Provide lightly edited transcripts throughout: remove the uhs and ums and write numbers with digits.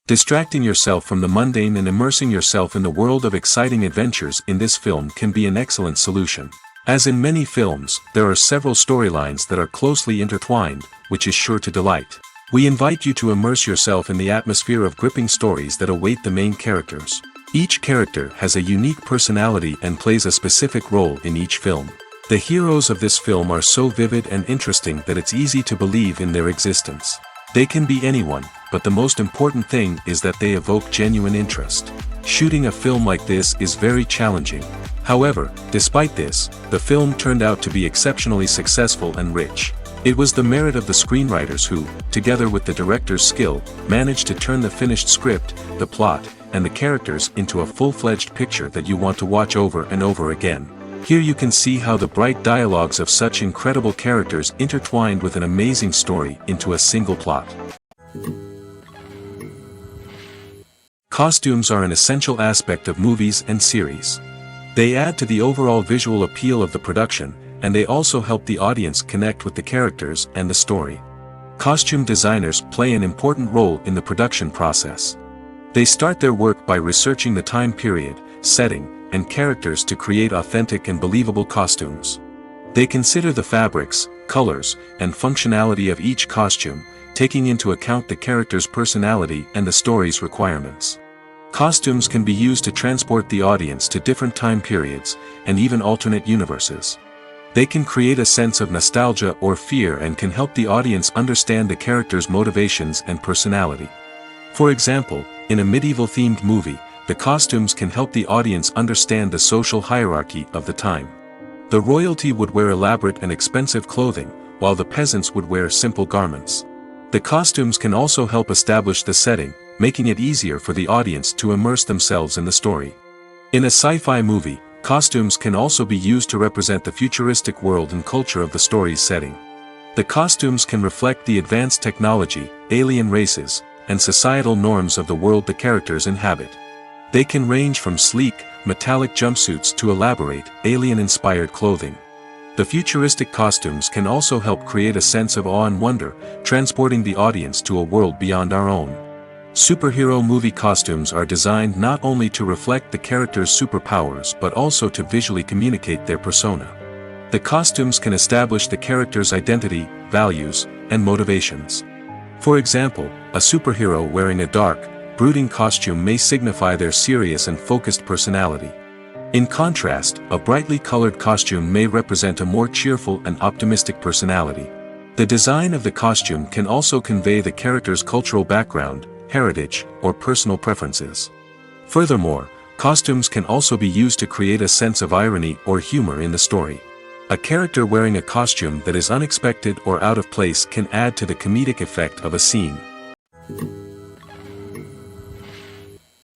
Distracting yourself from the mundane and immersing yourself in the world of exciting adventures in this film can be an excellent solution. As in many films, there are several storylines that are closely intertwined, which is sure to delight. We invite you to immerse yourself in the atmosphere of gripping stories that await the main characters. Each character has a unique personality and plays a specific role in each film. The heroes of this film are so vivid and interesting that it's easy to believe in their existence. They can be anyone, but the most important thing is that they evoke genuine interest. Shooting a film like this is very challenging. However, despite this, the film turned out to be exceptionally successful and rich. It was the merit of the screenwriters who, together with the director's skill, managed to turn the finished script, the plot, and the characters into a full-fledged picture that you want to watch over and over again. Here you can see how the bright dialogues of such incredible characters intertwined with an amazing story into a single plot. Costumes are an essential aspect of movies and series. They add to the overall visual appeal of the production, and they also help the audience connect with the characters and the story. Costume designers play an important role in the production process. They start their work by researching the time period, setting, and characters to create authentic and believable costumes. They consider the fabrics, colors, and functionality of each costume, taking into account the character's personality and the story's requirements. Costumes can be used to transport the audience to different time periods, and even alternate universes. They can create a sense of nostalgia or fear and can help the audience understand the character's motivations and personality. For example, in a medieval-themed movie, the costumes can help the audience understand the social hierarchy of the time. The royalty would wear elaborate and expensive clothing, while the peasants would wear simple garments. The costumes can also help establish the setting, making it easier for the audience to immerse themselves in the story. In a sci-fi movie, costumes can also be used to represent the futuristic world and culture of the story's setting. The costumes can reflect the advanced technology, alien races, and societal norms of the world the characters inhabit. They can range from sleek, metallic jumpsuits to elaborate, alien-inspired clothing. The futuristic costumes can also help create a sense of awe and wonder, transporting the audience to a world beyond our own. Superhero movie costumes are designed not only to reflect the character's superpowers but also to visually communicate their persona. The costumes can establish the character's identity, values, and motivations. For example, a superhero wearing a dark, brooding costume may signify their serious and focused personality. In contrast, a brightly colored costume may represent a more cheerful and optimistic personality. The design of the costume can also convey the character's cultural background, heritage, or personal preferences. Furthermore, costumes can also be used to create a sense of irony or humor in the story. A character wearing a costume that is unexpected or out of place can add to the comedic effect of a scene.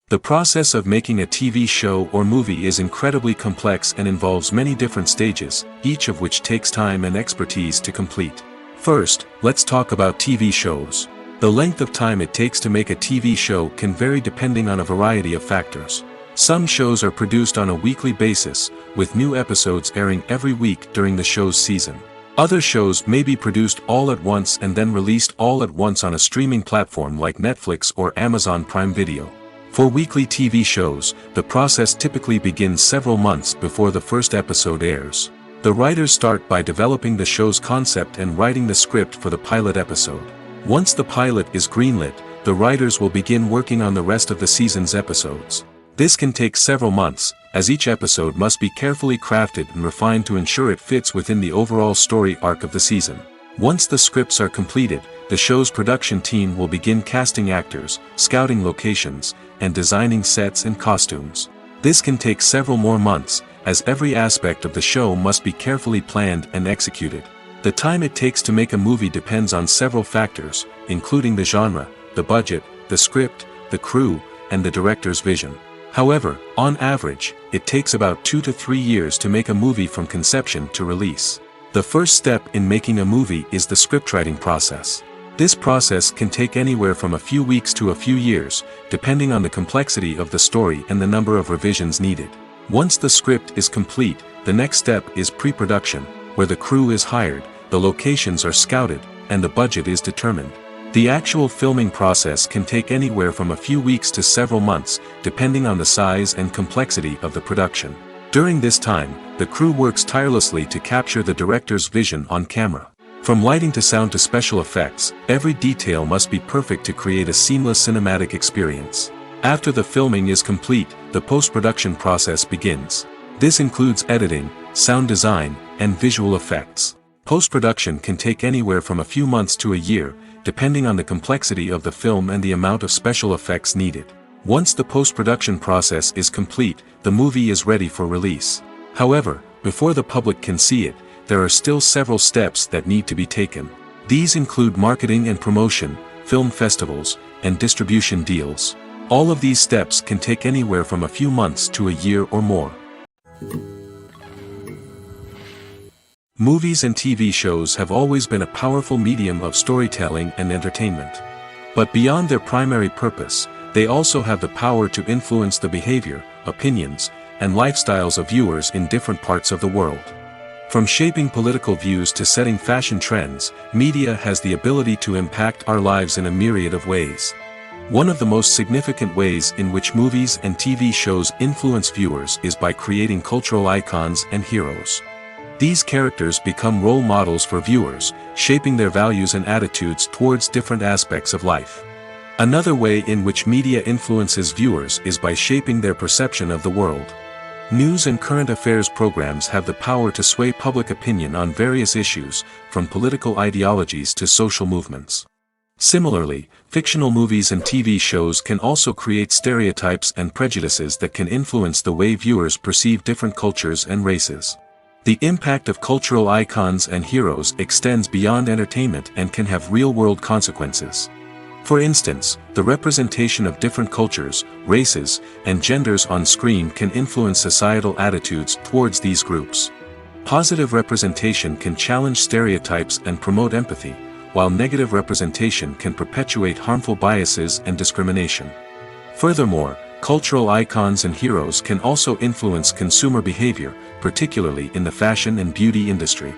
The process of making a TV show or movie is incredibly complex and involves many different stages, each of which takes time and expertise to complete. First, let's talk about TV shows. The length of time it takes to make a TV show can vary depending on a variety of factors. Some shows are produced on a weekly basis, with new episodes airing every week during the show's season. Other shows may be produced all at once and then released all at once on a streaming platform like Netflix or Amazon Prime Video. For weekly TV shows, the process typically begins several months before the first episode airs. The writers start by developing the show's concept and writing the script for the pilot episode. Once the pilot is greenlit, the writers will begin working on the rest of the season's episodes. This can take several months, as each episode must be carefully crafted and refined to ensure it fits within the overall story arc of the season. Once the scripts are completed, the show's production team will begin casting actors, scouting locations, and designing sets and costumes. This can take several more months, as every aspect of the show must be carefully planned and executed. The time it takes to make a movie depends on several factors, including the genre, the budget, the script, the crew, and the director's vision. However, on average, it takes about 2 to 3 years to make a movie from conception to release. The first step in making a movie is the scriptwriting process. This process can take anywhere from a few weeks to a few years, depending on the complexity of the story and the number of revisions needed. Once the script is complete, the next step is pre-production, where the crew is hired, the locations are scouted, and the budget is determined. The actual filming process can take anywhere from a few weeks to several months, depending on the size and complexity of the production. During this time, the crew works tirelessly to capture the director's vision on camera. From lighting to sound to special effects, every detail must be perfect to create a seamless cinematic experience. After the filming is complete, the post-production process begins. This includes editing, sound design, and visual effects. Post-production can take anywhere from a few months to a year, depending on the complexity of the film and the amount of special effects needed. Once the post-production process is complete, the movie is ready for release. However, before the public can see it, there are still several steps that need to be taken. These include marketing and promotion, film festivals, and distribution deals. All of these steps can take anywhere from a few months to a year or more. Movies and TV shows have always been a powerful medium of storytelling and entertainment. But beyond their primary purpose, they also have the power to influence the behavior, opinions, and lifestyles of viewers in different parts of the world. From shaping political views to setting fashion trends, media has the ability to impact our lives in a myriad of ways. One of the most significant ways in which movies and TV shows influence viewers is by creating cultural icons and heroes. These characters become role models for viewers, shaping their values and attitudes towards different aspects of life. Another way in which media influences viewers is by shaping their perception of the world. News and current affairs programs have the power to sway public opinion on various issues, from political ideologies to social movements. Similarly, fictional movies and TV shows can also create stereotypes and prejudices that can influence the way viewers perceive different cultures and races. The impact of cultural icons and heroes extends beyond entertainment and can have real-world consequences. For instance, the representation of different cultures, races, and genders on screen can influence societal attitudes towards these groups. Positive representation can challenge stereotypes and promote empathy, while negative representation can perpetuate harmful biases and discrimination. Furthermore, cultural icons and heroes can also influence consumer behavior, particularly in the fashion and beauty industry.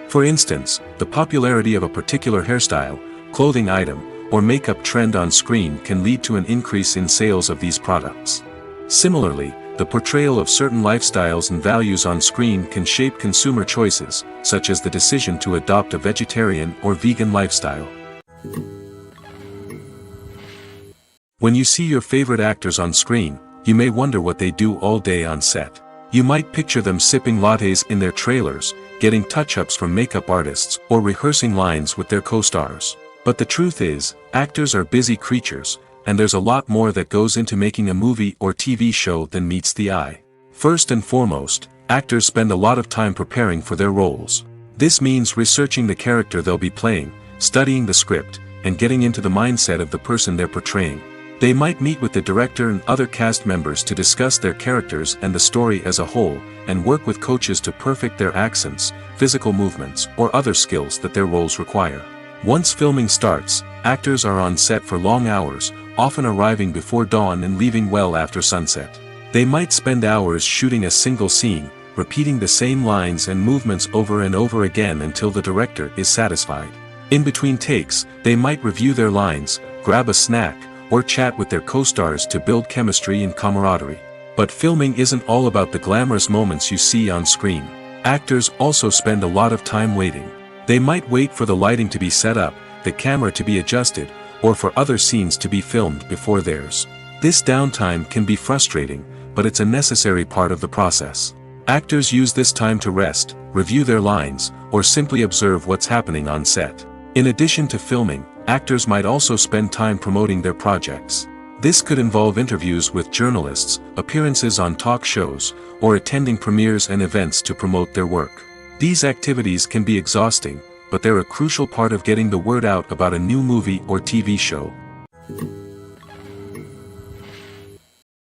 For instance, the popularity of a particular hairstyle, clothing item, or makeup trend on screen can lead to an increase in sales of these products. Similarly, the portrayal of certain lifestyles and values on screen can shape consumer choices, such as the decision to adopt a vegetarian or vegan lifestyle. When you see your favorite actors on screen, you may wonder what they do all day on set. You might picture them sipping lattes in their trailers, getting touch-ups from makeup artists, or rehearsing lines with their co-stars. But the truth is, actors are busy creatures, and there's a lot more that goes into making a movie or TV show than meets the eye. First and foremost, actors spend a lot of time preparing for their roles. This means researching the character they'll be playing, studying the script, and getting into the mindset of the person they're portraying. They might meet with the director and other cast members to discuss their characters and the story as a whole, and work with coaches to perfect their accents, physical movements, or other skills that their roles require. Once filming starts, actors are on set for long hours, often arriving before dawn and leaving well after sunset. They might spend hours shooting a single scene, repeating the same lines and movements over and over again until the director is satisfied. In between takes, they might review their lines, grab a snack, or chat with their co-stars to build chemistry and camaraderie. But filming isn't all about the glamorous moments you see on screen. Actors also spend a lot of time waiting. They might wait for the lighting to be set up, the camera to be adjusted, or for other scenes to be filmed before theirs. This downtime can be frustrating, but it's a necessary part of the process. Actors use this time to rest, review their lines, or simply observe what's happening on set. In addition to filming, actors might also spend time promoting their projects. This could involve interviews with journalists, appearances on talk shows, or attending premieres and events to promote their work. These activities can be exhausting, but they're a crucial part of getting the word out about a new movie or TV show.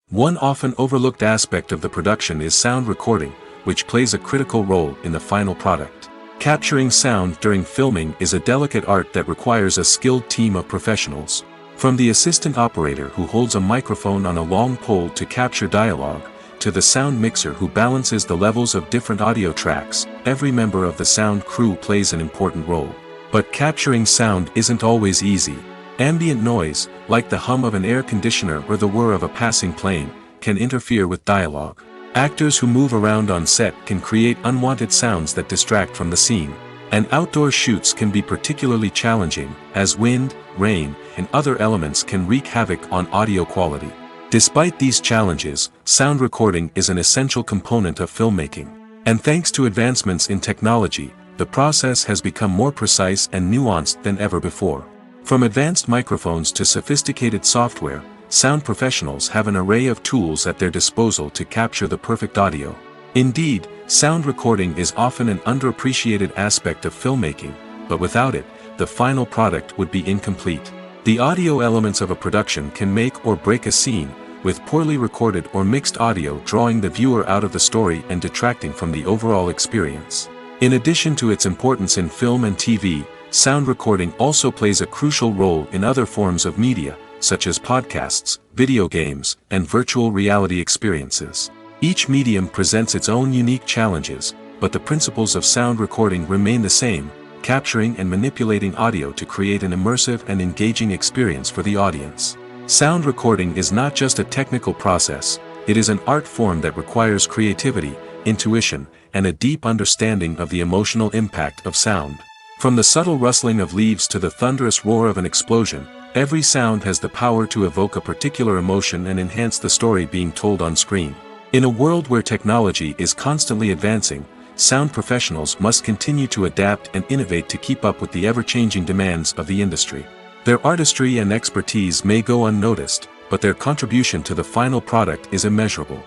One often overlooked aspect of the production is sound recording, which plays a critical role in the final product. Capturing sound during filming is a delicate art that requires a skilled team of professionals. From the assistant operator who holds a microphone on a long pole to capture dialogue, to the sound mixer who balances the levels of different audio tracks, every member of the sound crew plays an important role. But capturing sound isn't always easy. Ambient noise, like the hum of an air conditioner or the whir of a passing plane, can interfere with dialogue. Actors who move around on set can create unwanted sounds that distract from the scene. And outdoor shoots can be particularly challenging, as wind, rain, and other elements can wreak havoc on audio quality. Despite these challenges, sound recording is an essential component of filmmaking. And thanks to advancements in technology, the process has become more precise and nuanced than ever before. From advanced microphones to sophisticated software, sound professionals have an array of tools at their disposal to capture the perfect audio. Indeed, sound recording is often an underappreciated aspect of filmmaking, but without it, the final product would be incomplete. The audio elements of a production can make or break a scene, with poorly recorded or mixed audio drawing the viewer out of the story and detracting from the overall experience. In addition to its importance in film and TV, sound recording also plays a crucial role in other forms of media, such as podcasts, video games, and virtual reality experiences. Each medium presents its own unique challenges, but the principles of sound recording remain the same, capturing and manipulating audio to create an immersive and engaging experience for the audience. Sound recording is not just a technical process, it is an art form that requires creativity, intuition, and a deep understanding of the emotional impact of sound. From the subtle rustling of leaves to the thunderous roar of an explosion, every sound has the power to evoke a particular emotion and enhance the story being told on screen. In a world where technology is constantly advancing, sound professionals must continue to adapt and innovate to keep up with the ever-changing demands of the industry. Their artistry and expertise may go unnoticed, but their contribution to the final product is immeasurable.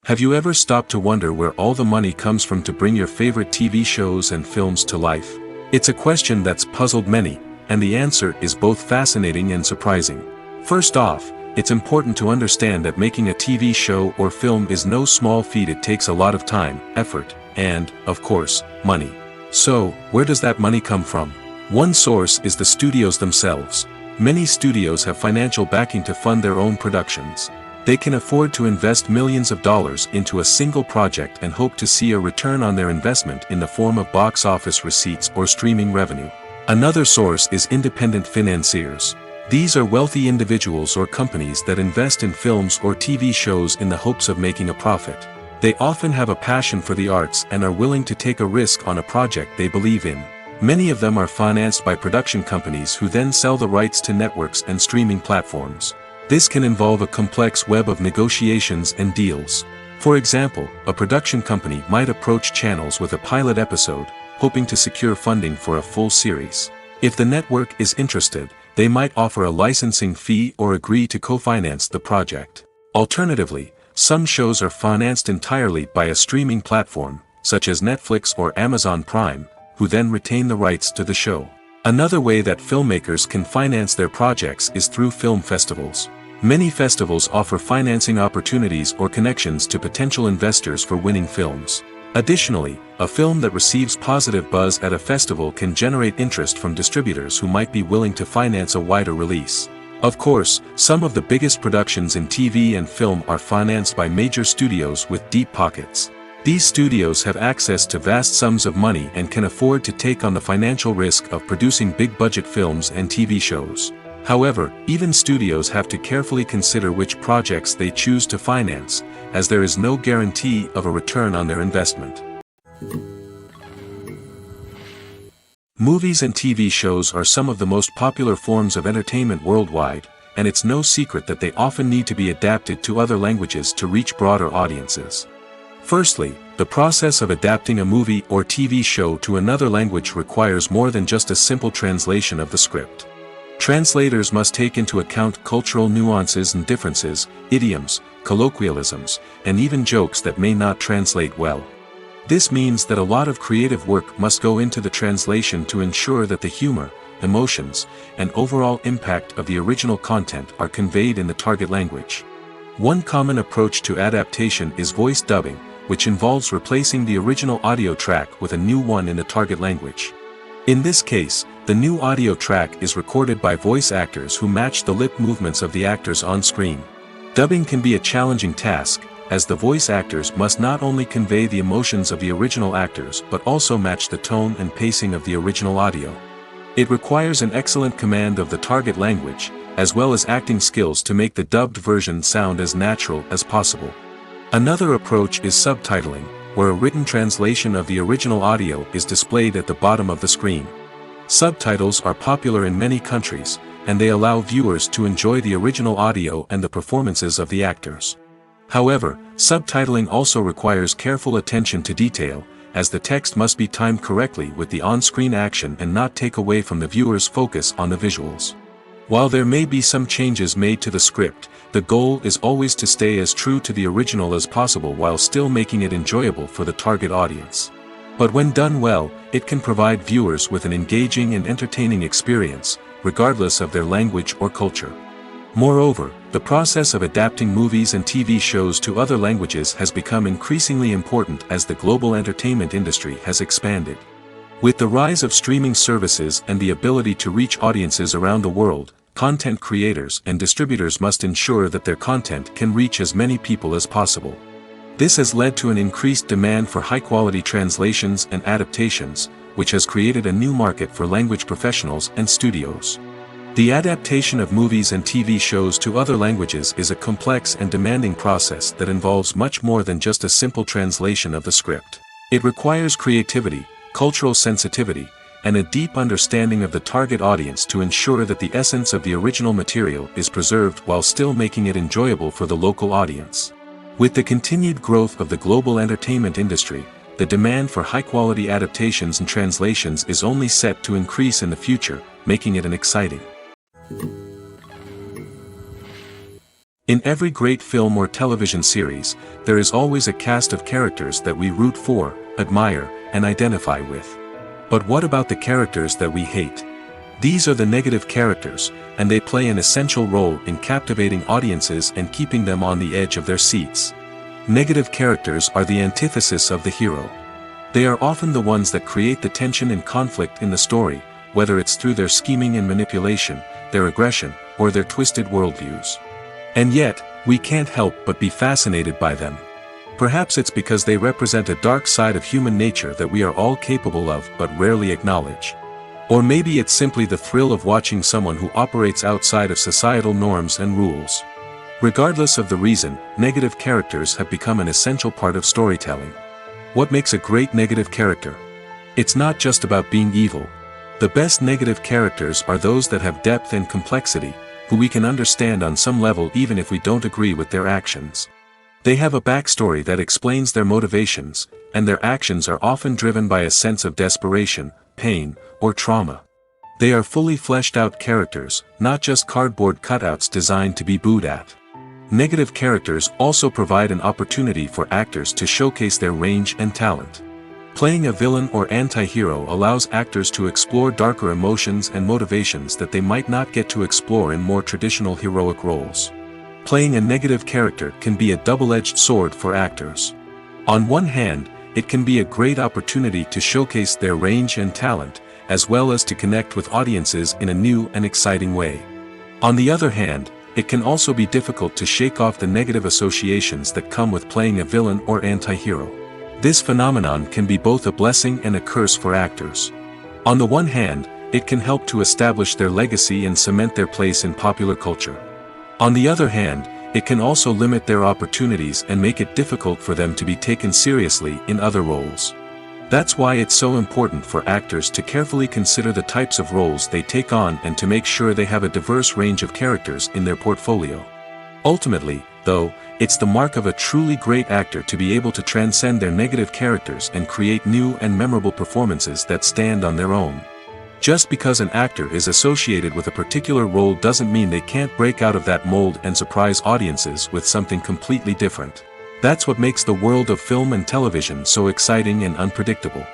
Have you ever stopped to wonder where all the money comes from to bring your favorite TV shows and films to life? It's a question that's puzzled many, and the answer is both fascinating and surprising. First off, it's important to understand that making a TV show or film is no small feat. It takes a lot of time, effort, and, of course, money. So, where does that money come from? One source is the studios themselves. Many studios have financial backing to fund their own productions. They can afford to invest millions of dollars into a single project and hope to see a return on their investment in the form of box office receipts or streaming revenue. Another source is independent financiers. These are wealthy individuals or companies that invest in films or TV shows in the hopes of making a profit. They often have a passion for the arts and are willing to take a risk on a project they believe in. Many of them are financed by production companies who then sell the rights to networks and streaming platforms. This can involve a complex web of negotiations and deals. For example, a production company might approach channels with a pilot episode, hoping to secure funding for a full series. If the network is interested, they might offer a licensing fee or agree to co-finance the project. Alternatively, some shows are financed entirely by a streaming platform, such as Netflix or Amazon Prime, who then retain the rights to the show. Another way that filmmakers can finance their projects is through film festivals. Many festivals offer financing opportunities or connections to potential investors for winning films. Additionally, a film that receives positive buzz at a festival can generate interest from distributors who might be willing to finance a wider release. Of course, some of the biggest productions in TV and film are financed by major studios with deep pockets. These studios have access to vast sums of money and can afford to take on the financial risk of producing big-budget films and TV shows. However, even studios have to carefully consider which projects they choose to finance, as there is no guarantee of a return on their investment. Movies and TV shows are some of the most popular forms of entertainment worldwide, and it's no secret that they often need to be adapted to other languages to reach broader audiences. Firstly, the process of adapting a movie or TV show to another language requires more than just a simple translation of the script. Translators must take into account cultural nuances and differences, idioms, colloquialisms, and even jokes that may not translate well. This means that a lot of creative work must go into the translation to ensure that the humor, emotions, and overall impact of the original content are conveyed in the target language. One common approach to adaptation is voice dubbing, which involves replacing the original audio track with a new one in the target language. In this case, the new audio track is recorded by voice actors who match the lip movements of the actors on screen. Dubbing can be a challenging task, as the voice actors must not only convey the emotions of the original actors but also match the tone and pacing of the original audio. It requires an excellent command of the target language, as well as acting skills to make the dubbed version sound as natural as possible. Another approach is subtitling, where a written translation of the original audio is displayed at the bottom of the screen. Subtitles are popular in many countries, and they allow viewers to enjoy the original audio and the performances of the actors. However, subtitling also requires careful attention to detail, as the text must be timed correctly with the on-screen action and not take away from the viewer's focus on the visuals. While there may be some changes made to the script, the goal is always to stay as true to the original as possible while still making it enjoyable for the target audience. But when done well, it can provide viewers with an engaging and entertaining experience, regardless of their language or culture. Moreover, the process of adapting movies and TV shows to other languages has become increasingly important as the global entertainment industry has expanded. With the rise of streaming services and the ability to reach audiences around the world, content creators and distributors must ensure that their content can reach as many people as possible. This has led to an increased demand for high-quality translations and adaptations, which has created a new market for language professionals and studios. The adaptation of movies and TV shows to other languages is a complex and demanding process that involves much more than just a simple translation of the script. It requires creativity, cultural sensitivity, and a deep understanding of the target audience to ensure that the essence of the original material is preserved while still making it enjoyable for the local audience. With the continued growth of the global entertainment industry, the demand for high-quality adaptations and translations is only set to increase in the future, making it exciting. In every great film or television series, there is always a cast of characters that we root for, admire, and identify with. But what about the characters that we hate? These are the negative characters, and they play an essential role in captivating audiences and keeping them on the edge of their seats. Negative characters are the antithesis of the hero. They are often the ones that create the tension and conflict in the story, whether it's through their scheming and manipulation, their aggression, or their twisted worldviews. And yet, we can't help but be fascinated by them. Perhaps it's because they represent a dark side of human nature that we are all capable of but rarely acknowledge. Or maybe it's simply the thrill of watching someone who operates outside of societal norms and rules. Regardless of the reason, negative characters have become an essential part of storytelling. What makes a great negative character? It's not just about being evil. The best negative characters are those that have depth and complexity, who we can understand on some level even if we don't agree with their actions. They have a backstory that explains their motivations, and their actions are often driven by a sense of desperation, pain, or trauma. They are fully fleshed out characters, not just cardboard cutouts designed to be booed at. Negative characters also provide an opportunity for actors to showcase their range and talent. Playing a villain or anti-hero allows actors to explore darker emotions and motivations that they might not get to explore in more traditional heroic roles. Playing a negative character can be a double-edged sword for actors. On one hand, it can be a great opportunity to showcase their range and talent, as well as to connect with audiences in a new and exciting way. On the other hand, it can also be difficult to shake off the negative associations that come with playing a villain or anti-hero. This phenomenon can be both a blessing and a curse for actors. On the one hand, it can help to establish their legacy and cement their place in popular culture. On the other hand, it can also limit their opportunities and make it difficult for them to be taken seriously in other roles. That's why it's so important for actors to carefully consider the types of roles they take on and to make sure they have a diverse range of characters in their portfolio. Ultimately, though, it's the mark of a truly great actor to be able to transcend their negative characters and create new and memorable performances that stand on their own. Just because an actor is associated with a particular role doesn't mean they can't break out of that mold and surprise audiences with something completely different. That's what makes the world of film and television so exciting and unpredictable.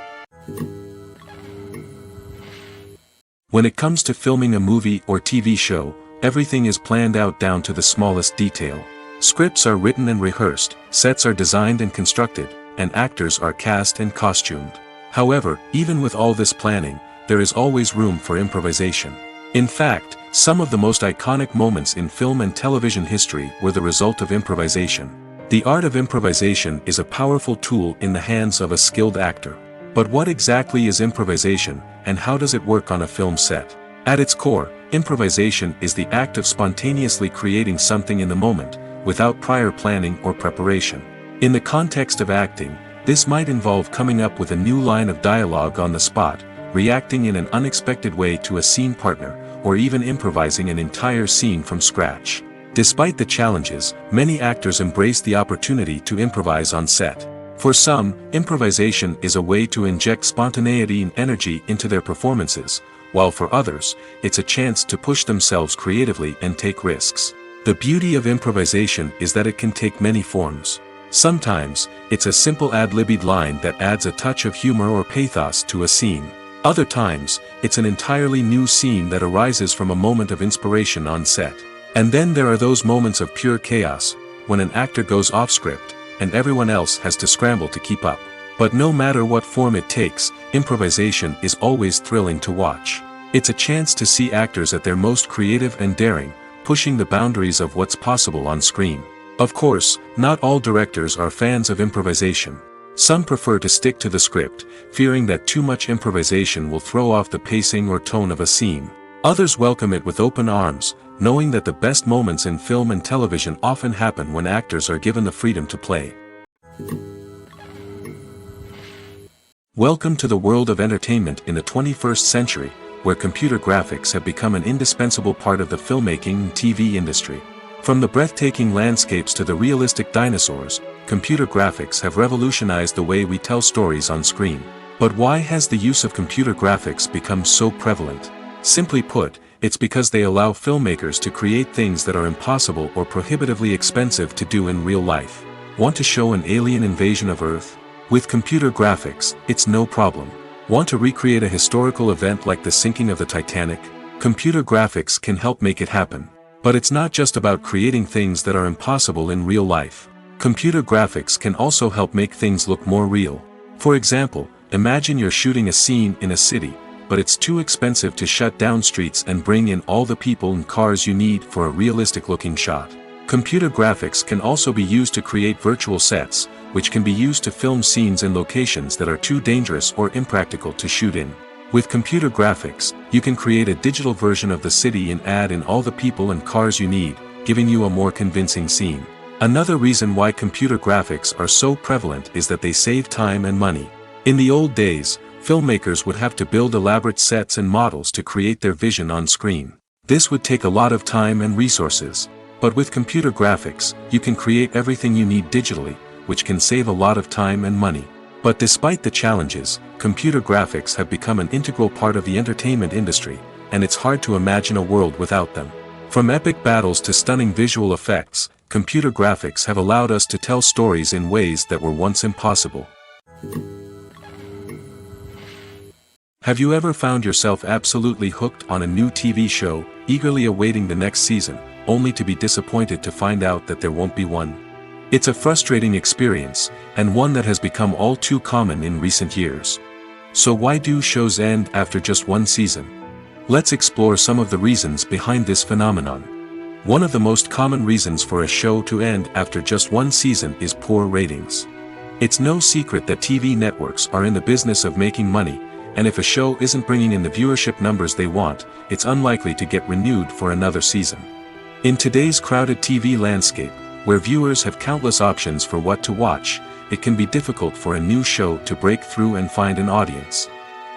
When it comes to filming a movie or TV show, everything is planned out down to the smallest detail. Scripts are written and rehearsed, sets are designed and constructed, and actors are cast and costumed. However, even with all this planning, there is always room for improvisation. In fact, some of the most iconic moments in film and television history were the result of improvisation. The art of improvisation is a powerful tool in the hands of a skilled actor. But what exactly is improvisation, and how does it work on a film set? At its core, improvisation is the act of spontaneously creating something in the moment, without prior planning or preparation. In the context of acting, this might involve coming up with a new line of dialogue on the spot, reacting in an unexpected way to a scene partner, or even improvising an entire scene from scratch. Despite the challenges, many actors embrace the opportunity to improvise on set. For some, improvisation is a way to inject spontaneity and energy into their performances, while for others, it's a chance to push themselves creatively and take risks. The beauty of improvisation is that it can take many forms. Sometimes, it's a simple ad-libbed line that adds a touch of humor or pathos to a scene. Other times, it's an entirely new scene that arises from a moment of inspiration on set. And then there are those moments of pure chaos, when an actor goes off script, and everyone else has to scramble to keep up. But no matter what form it takes, improvisation is always thrilling to watch. It's a chance to see actors at their most creative and daring, pushing the boundaries of what's possible on screen. Of course, not all directors are fans of improvisation. Some prefer to stick to the script, fearing that too much improvisation will throw off the pacing or tone of a scene. Others welcome it with open arms, knowing that the best moments in film and television often happen when actors are given the freedom to play. Welcome to the world of entertainment in the 21st century, where computer graphics have become an indispensable part of the filmmaking and TV industry. From the breathtaking landscapes to the realistic dinosaurs, computer graphics have revolutionized the way we tell stories on screen. But why has the use of computer graphics become so prevalent? Simply put, it's because they allow filmmakers to create things that are impossible or prohibitively expensive to do in real life. Want to show an alien invasion of Earth? With computer graphics, it's no problem. Want to recreate a historical event like the sinking of the Titanic? Computer graphics can help make it happen. But it's not just about creating things that are impossible in real life. Computer graphics can also help make things look more real. For example, imagine you're shooting a scene in a city, but it's too expensive to shut down streets and bring in all the people and cars you need for a realistic-looking shot. Computer graphics can also be used to create virtual sets, which can be used to film scenes in locations that are too dangerous or impractical to shoot in. With computer graphics, you can create a digital version of the city and add in all the people and cars you need, giving you a more convincing scene. Another reason why computer graphics are so prevalent is that they save time and money. In the old days, filmmakers would have to build elaborate sets and models to create their vision on screen. This would take a lot of time and resources. But with computer graphics, you can create everything you need digitally, which can save a lot of time and money. But despite the challenges, computer graphics have become an integral part of the entertainment industry, and it's hard to imagine a world without them. From epic battles to stunning visual effects, computer graphics have allowed us to tell stories in ways that were once impossible. Have you ever found yourself absolutely hooked on a new TV show, eagerly awaiting the next season, only to be disappointed to find out that there won't be one? It's a frustrating experience, and one that has become all too common in recent years. So why do shows end after just one season? Let's explore some of the reasons behind this phenomenon. One of the most common reasons for a show to end after just one season is poor ratings. It's no secret that TV networks are in the business of making money, and if a show isn't bringing in the viewership numbers they want, it's unlikely to get renewed for another season. In today's crowded TV landscape, where viewers have countless options for what to watch, it can be difficult for a new show to break through and find an audience.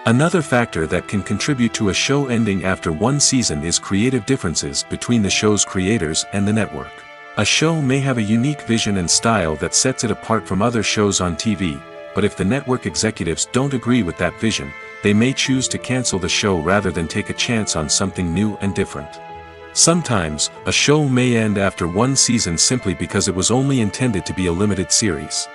Another factor that can contribute to a show ending after one season is creative differences between the show's creators and the network. A show may have a unique vision and style that sets it apart from other shows on TV, but if the network executives don't agree with that vision, they may choose to cancel the show rather than take a chance on something new and different. Sometimes, a show may end after one season simply because it was only intended to be a limited series.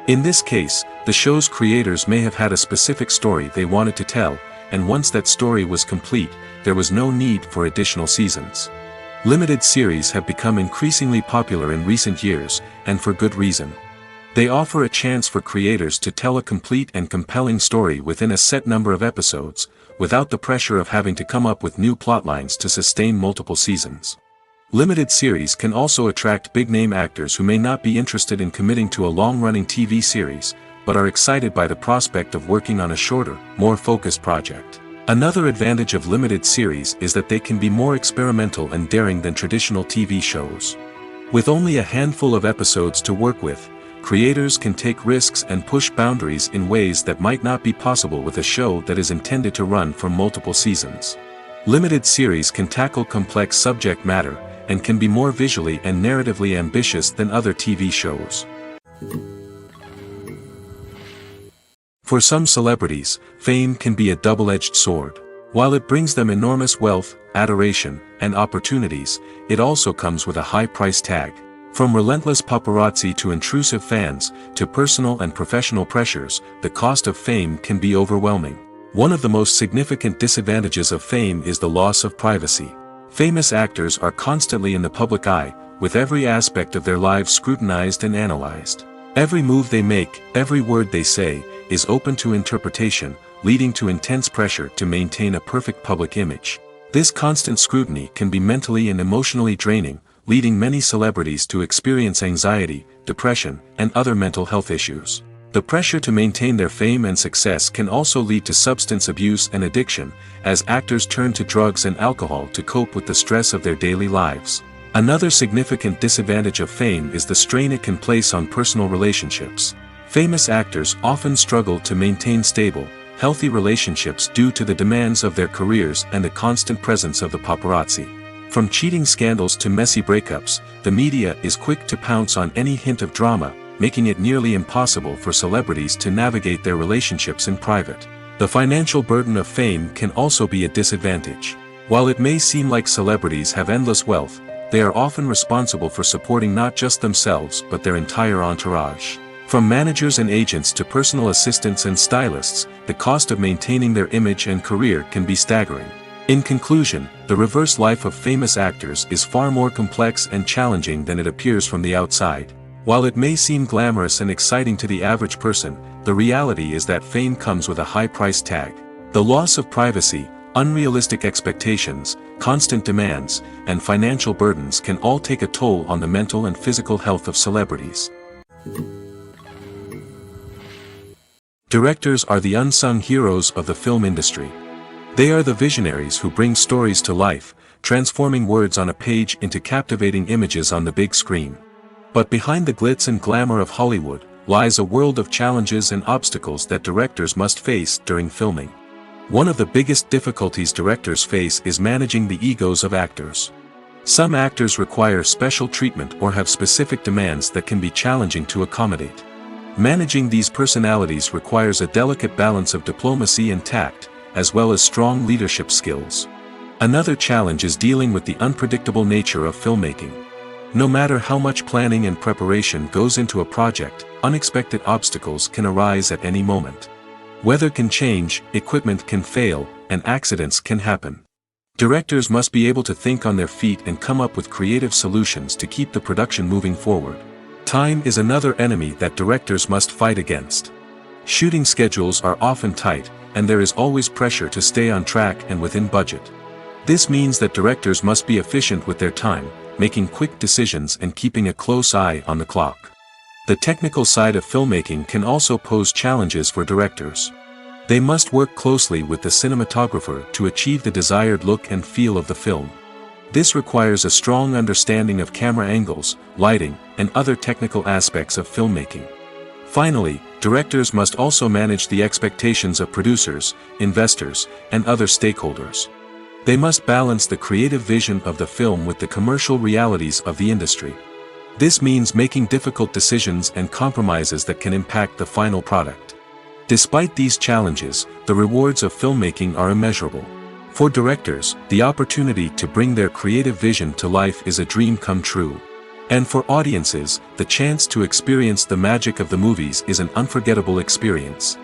In this case, the show's creators may have had a specific story they wanted to tell, and once that story was complete, there was no need for additional seasons. Limited series have become increasingly popular in recent years, and for good reason. They offer a chance for creators to tell a complete and compelling story within a set number of episodes, without the pressure of having to come up with new plotlines to sustain multiple seasons. Limited series can also attract big-name actors who may not be interested in committing to a long-running TV series, but are excited by the prospect of working on a shorter, more focused project. Another advantage of limited series is that they can be more experimental and daring than traditional TV shows. With only a handful of episodes to work with, creators can take risks and push boundaries in ways that might not be possible with a show that is intended to run for multiple seasons. Limited series can tackle complex subject matter, and can be more visually and narratively ambitious than other TV shows. For some celebrities, fame can be a double-edged sword. While it brings them enormous wealth, adoration, and opportunities, it also comes with a high price tag. From relentless paparazzi to intrusive fans, to personal and professional pressures, the cost of fame can be overwhelming. One of the most significant disadvantages of fame is the loss of privacy. Famous actors are constantly in the public eye, with every aspect of their lives scrutinized and analyzed. Every move they make, every word they say, is open to interpretation, leading to intense pressure to maintain a perfect public image. This constant scrutiny can be mentally and emotionally draining, leading many celebrities to experience anxiety, depression, and other mental health issues. The pressure to maintain their fame and success can also lead to substance abuse and addiction, as actors turn to drugs and alcohol to cope with the stress of their daily lives. Another significant disadvantage of fame is the strain it can place on personal relationships. Famous actors often struggle to maintain stable, healthy relationships due to the demands of their careers and the constant presence of the paparazzi. From cheating scandals to messy breakups, the media is quick to pounce on any hint of drama, making it nearly impossible for celebrities to navigate their relationships in private. The financial burden of fame can also be a disadvantage. While it may seem like celebrities have endless wealth, they are often responsible for supporting not just themselves but their entire entourage. From managers and agents to personal assistants and stylists, the cost of maintaining their image and career can be staggering. In conclusion, the reverse life of famous actors is far more complex and challenging than it appears from the outside. While it may seem glamorous and exciting to the average person, the reality is that fame comes with a high price tag. The loss of privacy, unrealistic expectations, constant demands, and financial burdens can all take a toll on the mental and physical health of celebrities. Directors are the unsung heroes of the film industry. They are the visionaries who bring stories to life, transforming words on a page into captivating images on the big screen. But behind the glitz and glamour of Hollywood, lies a world of challenges and obstacles that directors must face during filming. One of the biggest difficulties directors face is managing the egos of actors. Some actors require special treatment or have specific demands that can be challenging to accommodate. Managing these personalities requires a delicate balance of diplomacy and tact, as well as strong leadership skills. Another challenge is dealing with the unpredictable nature of filmmaking. No matter how much planning and preparation goes into a project, unexpected obstacles can arise at any moment. Weather can change, equipment can fail, and accidents can happen. Directors must be able to think on their feet and come up with creative solutions to keep the production moving forward. Time is another enemy that directors must fight against. Shooting schedules are often tight, and there is always pressure to stay on track and within budget. This means that directors must be efficient with their time, making quick decisions and keeping a close eye on the clock. The technical side of filmmaking can also pose challenges for directors. They must work closely with the cinematographer to achieve the desired look and feel of the film. This requires a strong understanding of camera angles, lighting, and other technical aspects of filmmaking. Finally, directors must also manage the expectations of producers, investors, and other stakeholders. They must balance the creative vision of the film with the commercial realities of the industry. This means making difficult decisions and compromises that can impact the final product. Despite these challenges, the rewards of filmmaking are immeasurable. For directors, the opportunity to bring their creative vision to life is a dream come true. And for audiences, the chance to experience the magic of the movies is an unforgettable experience.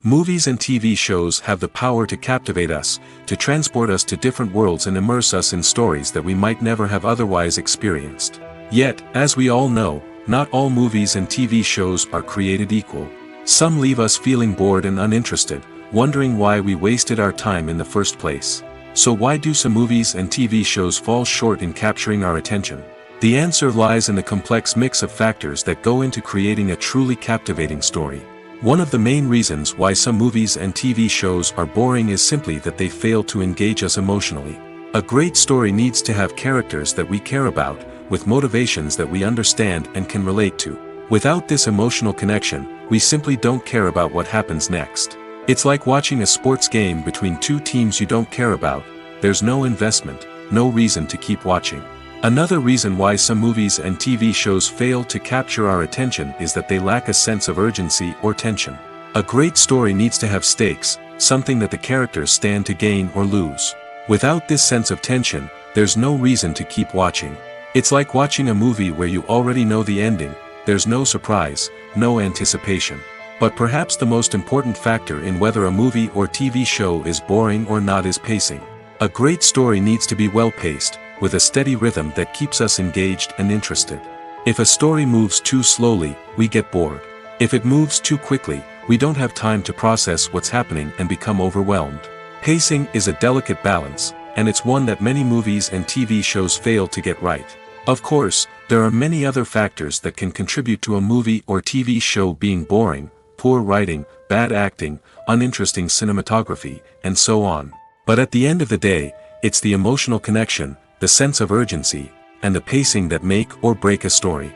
Movies and TV shows have the power to captivate us, to transport us to different worlds and immerse us in stories that we might never have otherwise experienced. Yet, as we all know, not all movies and TV shows are created equal. Some leave us feeling bored and uninterested, wondering why we wasted our time in the first place. So why do some movies and TV shows fall short in capturing our attention? The answer lies in the complex mix of factors that go into creating a truly captivating story. One of the main reasons why some movies and TV shows are boring is simply that they fail to engage us emotionally. A great story needs to have characters that we care about, with motivations that we understand and can relate to. Without this emotional connection, we simply don't care about what happens next. It's like watching a sports game between two teams you don't care about. There's no investment, no reason to keep watching. Another reason why some movies and TV shows fail to capture our attention is that they lack a sense of urgency or tension. A great story needs to have stakes, something that the characters stand to gain or lose. Without this sense of tension, there's no reason to keep watching. It's like watching a movie where you already know the ending. There's no surprise, no anticipation. But perhaps the most important factor in whether a movie or TV show is boring or not is pacing. A great story needs to be well-paced, with a steady rhythm that keeps us engaged and interested. If a story moves too slowly, we get bored. If it moves too quickly, we don't have time to process what's happening and become overwhelmed. Pacing is a delicate balance, and it's one that many movies and TV shows fail to get right. Of course, there are many other factors that can contribute to a movie or TV show being boring: poor writing, bad acting, uninteresting cinematography, and so on. But at the end of the day, it's the emotional connection, the sense of urgency, and the pacing that make or break a story.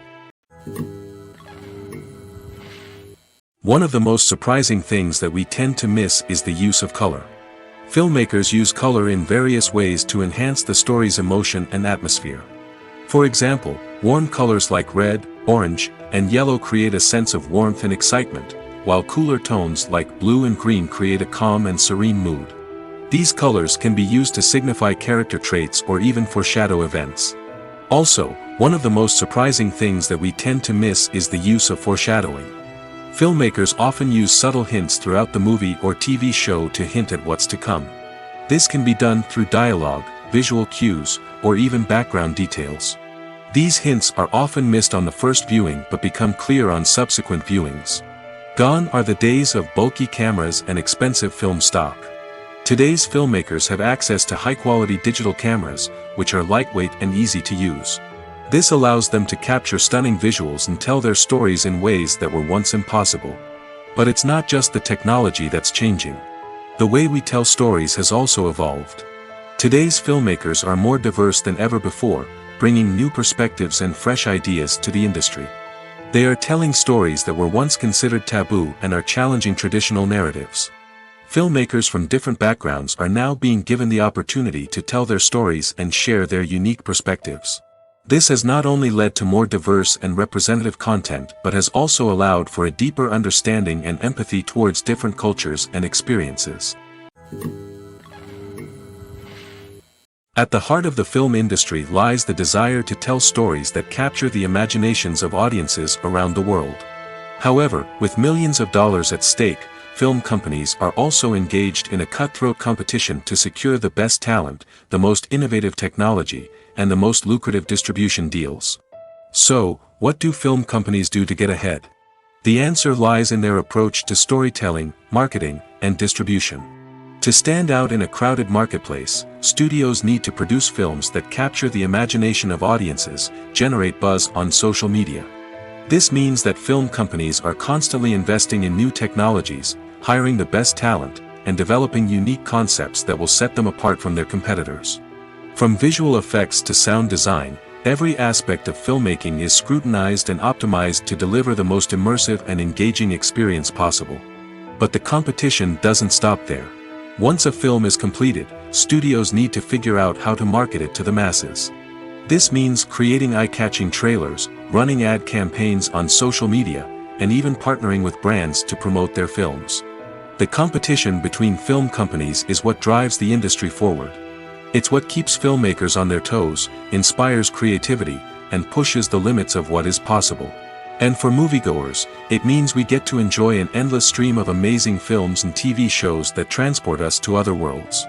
One of the most surprising things that we tend to miss is the use of color. Filmmakers use color in various ways to enhance the story's emotion and atmosphere. For example, warm colors like red, orange, and yellow create a sense of warmth and excitement, while cooler tones like blue and green create a calm and serene mood. These colors can be used to signify character traits or even foreshadow events. Also, one of the most surprising things that we tend to miss is the use of foreshadowing. Filmmakers often use subtle hints throughout the movie or TV show to hint at what's to come. This can be done through dialogue, visual cues, or even background details. These hints are often missed on the first viewing but become clear on subsequent viewings. Gone are the days of bulky cameras and expensive film stock. Today's filmmakers have access to high-quality digital cameras, which are lightweight and easy to use. This allows them to capture stunning visuals and tell their stories in ways that were once impossible. But it's not just the technology that's changing. The way we tell stories has also evolved. Today's filmmakers are more diverse than ever before, bringing new perspectives and fresh ideas to the industry. They are telling stories that were once considered taboo and are challenging traditional narratives. Filmmakers from different backgrounds are now being given the opportunity to tell their stories and share their unique perspectives. This has not only led to more diverse and representative content but has also allowed for a deeper understanding and empathy towards different cultures and experiences. At the heart of the film industry lies the desire to tell stories that capture the imaginations of audiences around the world. However, with millions of dollars at stake, film companies are also engaged in a cutthroat competition to secure the best talent, the most innovative technology, and the most lucrative distribution deals. So, what do film companies do to get ahead? The answer lies in their approach to storytelling, marketing, and distribution. To stand out in a crowded marketplace, studios need to produce films that capture the imagination of audiences, generate buzz on social media. This means that film companies are constantly investing in new technologies, hiring the best talent, and developing unique concepts that will set them apart from their competitors. From visual effects to sound design, every aspect of filmmaking is scrutinized and optimized to deliver the most immersive and engaging experience possible. But the competition doesn't stop there. Once a film is completed, studios need to figure out how to market it to the masses. This means creating eye-catching trailers, running ad campaigns on social media, and even partnering with brands to promote their films. The competition between film companies is what drives the industry forward. It's what keeps filmmakers on their toes, inspires creativity, and pushes the limits of what is possible. And for moviegoers, it means we get to enjoy an endless stream of amazing films and TV shows that transport us to other worlds.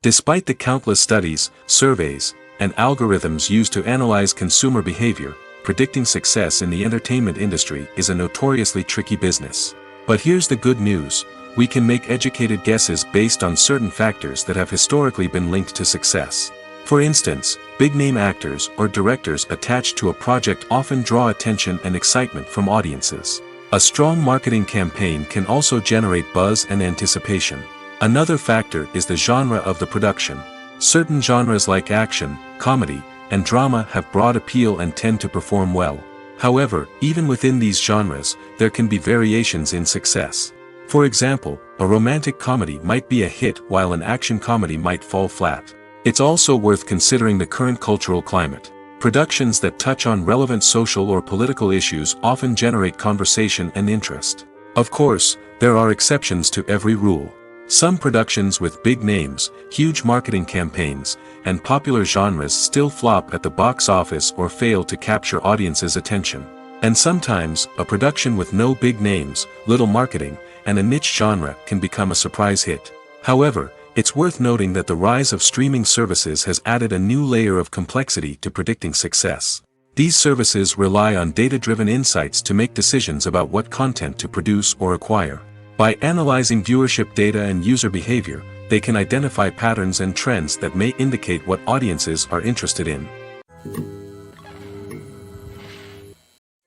Despite the countless studies, surveys, and algorithms used to analyze consumer behavior, predicting success in the entertainment industry is a notoriously tricky business. But here's the good news: we can make educated guesses based on certain factors that have historically been linked to success. For instance, big-name actors or directors attached to a project often draw attention and excitement from audiences. A strong marketing campaign can also generate buzz and anticipation. Another factor is the genre of the production. Certain genres like action, comedy, and drama have broad appeal and tend to perform well. However, even within these genres, there can be variations in success. For example, a romantic comedy might be a hit while an action comedy might fall flat. It's also worth considering the current cultural climate. Productions that touch on relevant social or political issues often generate conversation and interest. Of course, there are exceptions to every rule. Some productions with big names, huge marketing campaigns, and popular genres still flop at the box office or fail to capture audiences' attention. And sometimes, a production with no big names, little marketing, and a niche genre can become a surprise hit. However, it's worth noting that the rise of streaming services has added a new layer of complexity to predicting success. These services rely on data-driven insights to make decisions about what content to produce or acquire. By analyzing viewership data and user behavior, they can identify patterns and trends that may indicate what audiences are interested in.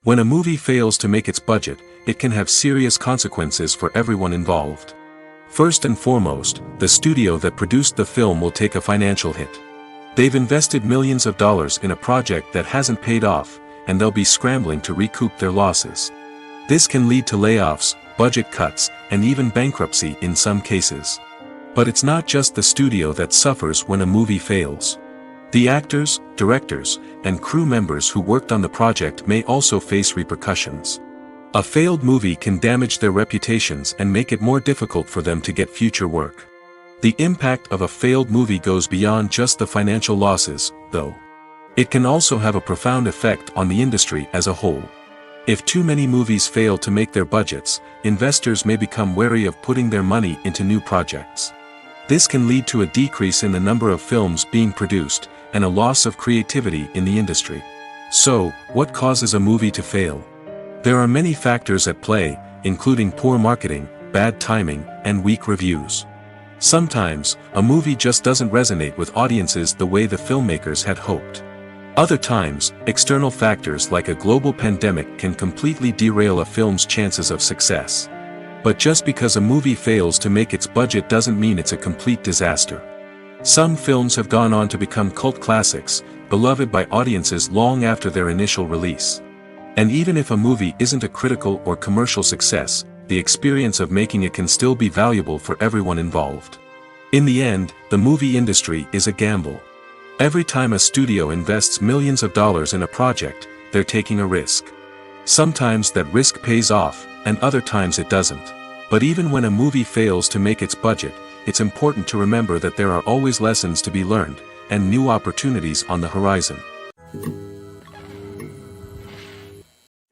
When a movie fails to make its budget, it can have serious consequences for everyone involved. First and foremost, the studio that produced the film will take a financial hit. They've invested millions of dollars in a project that hasn't paid off, and they'll be scrambling to recoup their losses. This can lead to layoffs, budget cuts, and even bankruptcy in some cases. But it's not just the studio that suffers when a movie fails. The actors, directors, and crew members who worked on the project may also face repercussions. A failed movie can damage their reputations and make it more difficult for them to get future work. The impact of a failed movie goes beyond just the financial losses, though. It can also have a profound effect on the industry as a whole. If too many movies fail to make their budgets, investors may become wary of putting their money into new projects. This can lead to a decrease in the number of films being produced, and a loss of creativity in the industry. So, what causes a movie to fail? There are many factors at play, including poor marketing, bad timing, and weak reviews. Sometimes, a movie just doesn't resonate with audiences the way the filmmakers had hoped. Other times, external factors like a global pandemic can completely derail a film's chances of success. But just because a movie fails to make its budget doesn't mean it's a complete disaster. Some films have gone on to become cult classics, beloved by audiences long after their initial release. And even if a movie isn't a critical or commercial success, the experience of making it can still be valuable for everyone involved. In the end, the movie industry is a gamble. Every time a studio invests millions of dollars in a project, they're taking a risk. Sometimes that risk pays off, and other times it doesn't. But even when a movie fails to make its budget, it's important to remember that there are always lessons to be learned, and new opportunities on the horizon.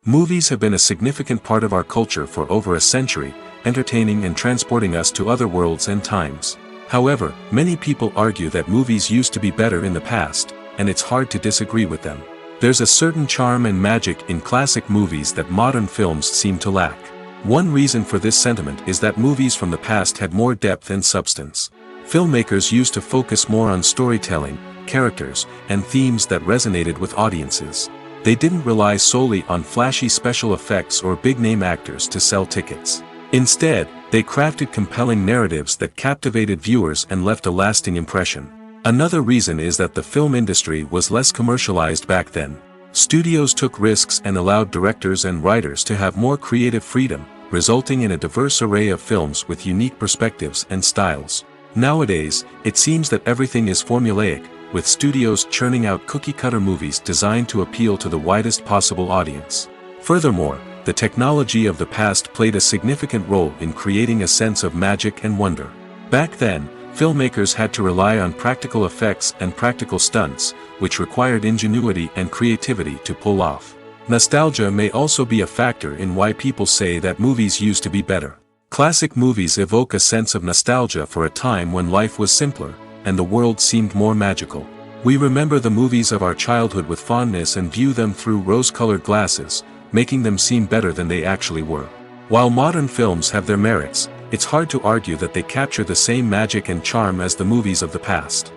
Movies have been a significant part of our culture for over a century, entertaining and transporting us to other worlds and times. However, many people argue that movies used to be better in the past, and it's hard to disagree with them. There's a certain charm and magic in classic movies that modern films seem to lack. One reason for this sentiment is that movies from the past had more depth and substance. Filmmakers used to focus more on storytelling, characters, and themes that resonated with audiences. They didn't rely solely on flashy special effects or big-name actors to sell tickets. Instead, they crafted compelling narratives that captivated viewers and left a lasting impression. Another reason is that the film industry was less commercialized back then. Studios took risks and allowed directors and writers to have more creative freedom, resulting in a diverse array of films with unique perspectives and styles. Nowadays, it seems that everything is formulaic, with studios churning out cookie-cutter movies designed to appeal to the widest possible audience. Furthermore, the technology of the past played a significant role in creating a sense of magic and wonder. Back then, filmmakers had to rely on practical effects and practical stunts, which required ingenuity and creativity to pull off. Nostalgia may also be a factor in why people say that movies used to be better. Classic movies evoke a sense of nostalgia for a time when life was simpler, and the world seemed more magical. We remember the movies of our childhood with fondness and view them through rose-colored glasses, making them seem better than they actually were. While modern films have their merits, it's hard to argue that they capture the same magic and charm as the movies of the past.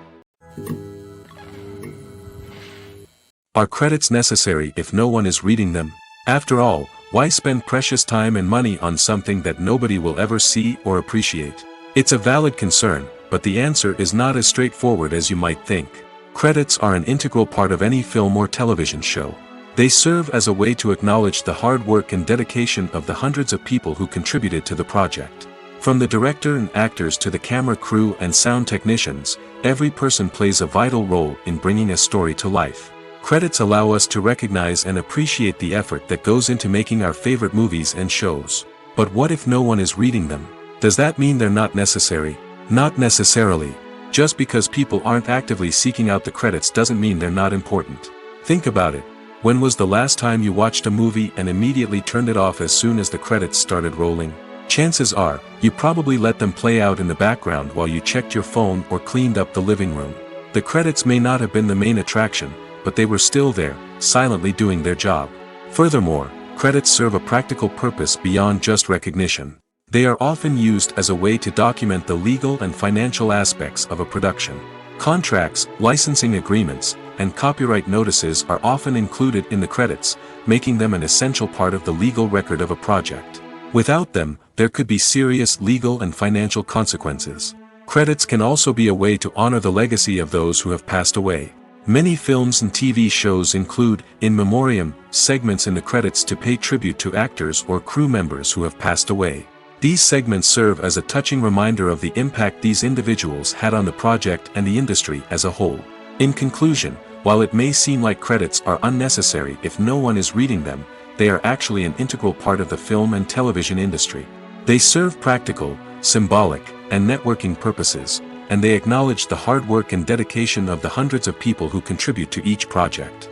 Are credits necessary if no one is reading them? After all, why spend precious time and money on something that nobody will ever see or appreciate? It's a valid concern, but the answer is not as straightforward as you might think. Credits are an integral part of any film or television show. They serve as a way to acknowledge the hard work and dedication of the hundreds of people who contributed to the project. From the director and actors to the camera crew and sound technicians, every person plays a vital role in bringing a story to life. Credits allow us to recognize and appreciate the effort that goes into making our favorite movies and shows. But what if no one is reading them? Does that mean they're not necessary? Not necessarily. Just because people aren't actively seeking out the credits doesn't mean they're not important. Think about it. When was the last time you watched a movie and immediately turned it off as soon as the credits started rolling? Chances are, you probably let them play out in the background while you checked your phone or cleaned up the living room. The credits may not have been the main attraction, but they were still there, silently doing their job. Furthermore, credits serve a practical purpose beyond just recognition. They are often used as a way to document the legal and financial aspects of a production. Contracts, licensing agreements, and copyright notices are often included in the credits, making them an essential part of the legal record of a project. Without them, there could be serious legal and financial consequences. Credits can also be a way to honor the legacy of those who have passed away. Many films and TV shows include, in memoriam, segments in the credits to pay tribute to actors or crew members who have passed away. These segments serve as a touching reminder of the impact these individuals had on the project and the industry as a whole. In conclusion, while it may seem like credits are unnecessary if no one is reading them, they are actually an integral part of the film and television industry. They serve practical, symbolic, and networking purposes, and they acknowledge the hard work and dedication of the hundreds of people who contribute to each project.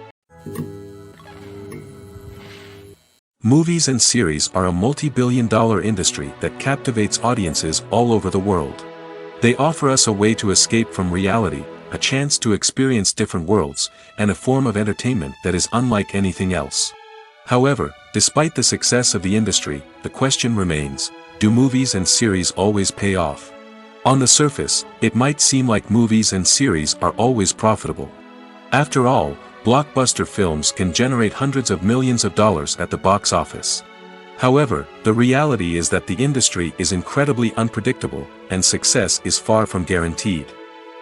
Movies and series are a multi-billion-dollar industry that captivates audiences all over the world. They offer us a way to escape from reality, a chance to experience different worlds, and a form of entertainment that is unlike anything else. However, despite the success of the industry, the question remains, do movies and series always pay off? On the surface, it might seem like movies and series are always profitable. After all, blockbuster films can generate hundreds of millions of dollars at the box office. However, the reality is that the industry is incredibly unpredictable, and success is far from guaranteed.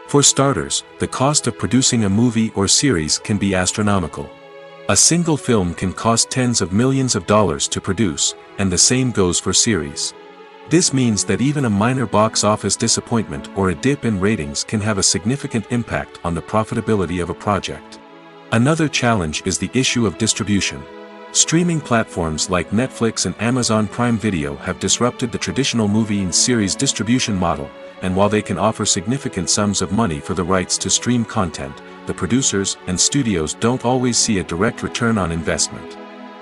For starters, the cost of producing a movie or series can be astronomical. A single film can cost tens of millions of dollars to produce, and the same goes for series. This means that even a minor box office disappointment or a dip in ratings can have a significant impact on the profitability of a project. Another challenge is the issue of distribution. Streaming platforms like Netflix and Amazon Prime Video have disrupted the traditional movie and series distribution model, and while they can offer significant sums of money for the rights to stream content, the producers and studios don't always see a direct return on investment.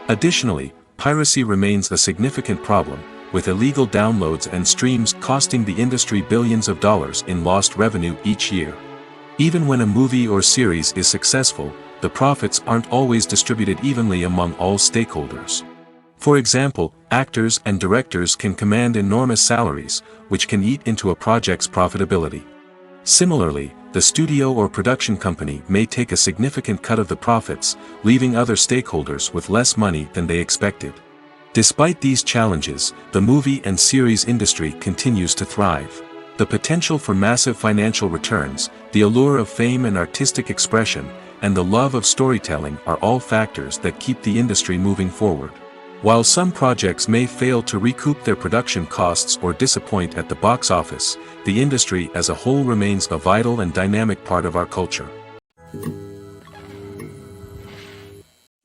Additionally, piracy remains a significant problem, with illegal downloads and streams costing the industry billions of dollars in lost revenue each year. Even when a movie or series is successful, the profits aren't always distributed evenly among all stakeholders. For example, actors and directors can command enormous salaries, which can eat into a project's profitability. Similarly, the studio or production company may take a significant cut of the profits, leaving other stakeholders with less money than they expected. Despite these challenges, the movie and series industry continues to thrive. The potential for massive financial returns, the allure of fame and artistic expression, and the love of storytelling are all factors that keep the industry moving forward. While some projects may fail to recoup their production costs or disappoint at the box office, the industry as a whole remains a vital and dynamic part of our culture.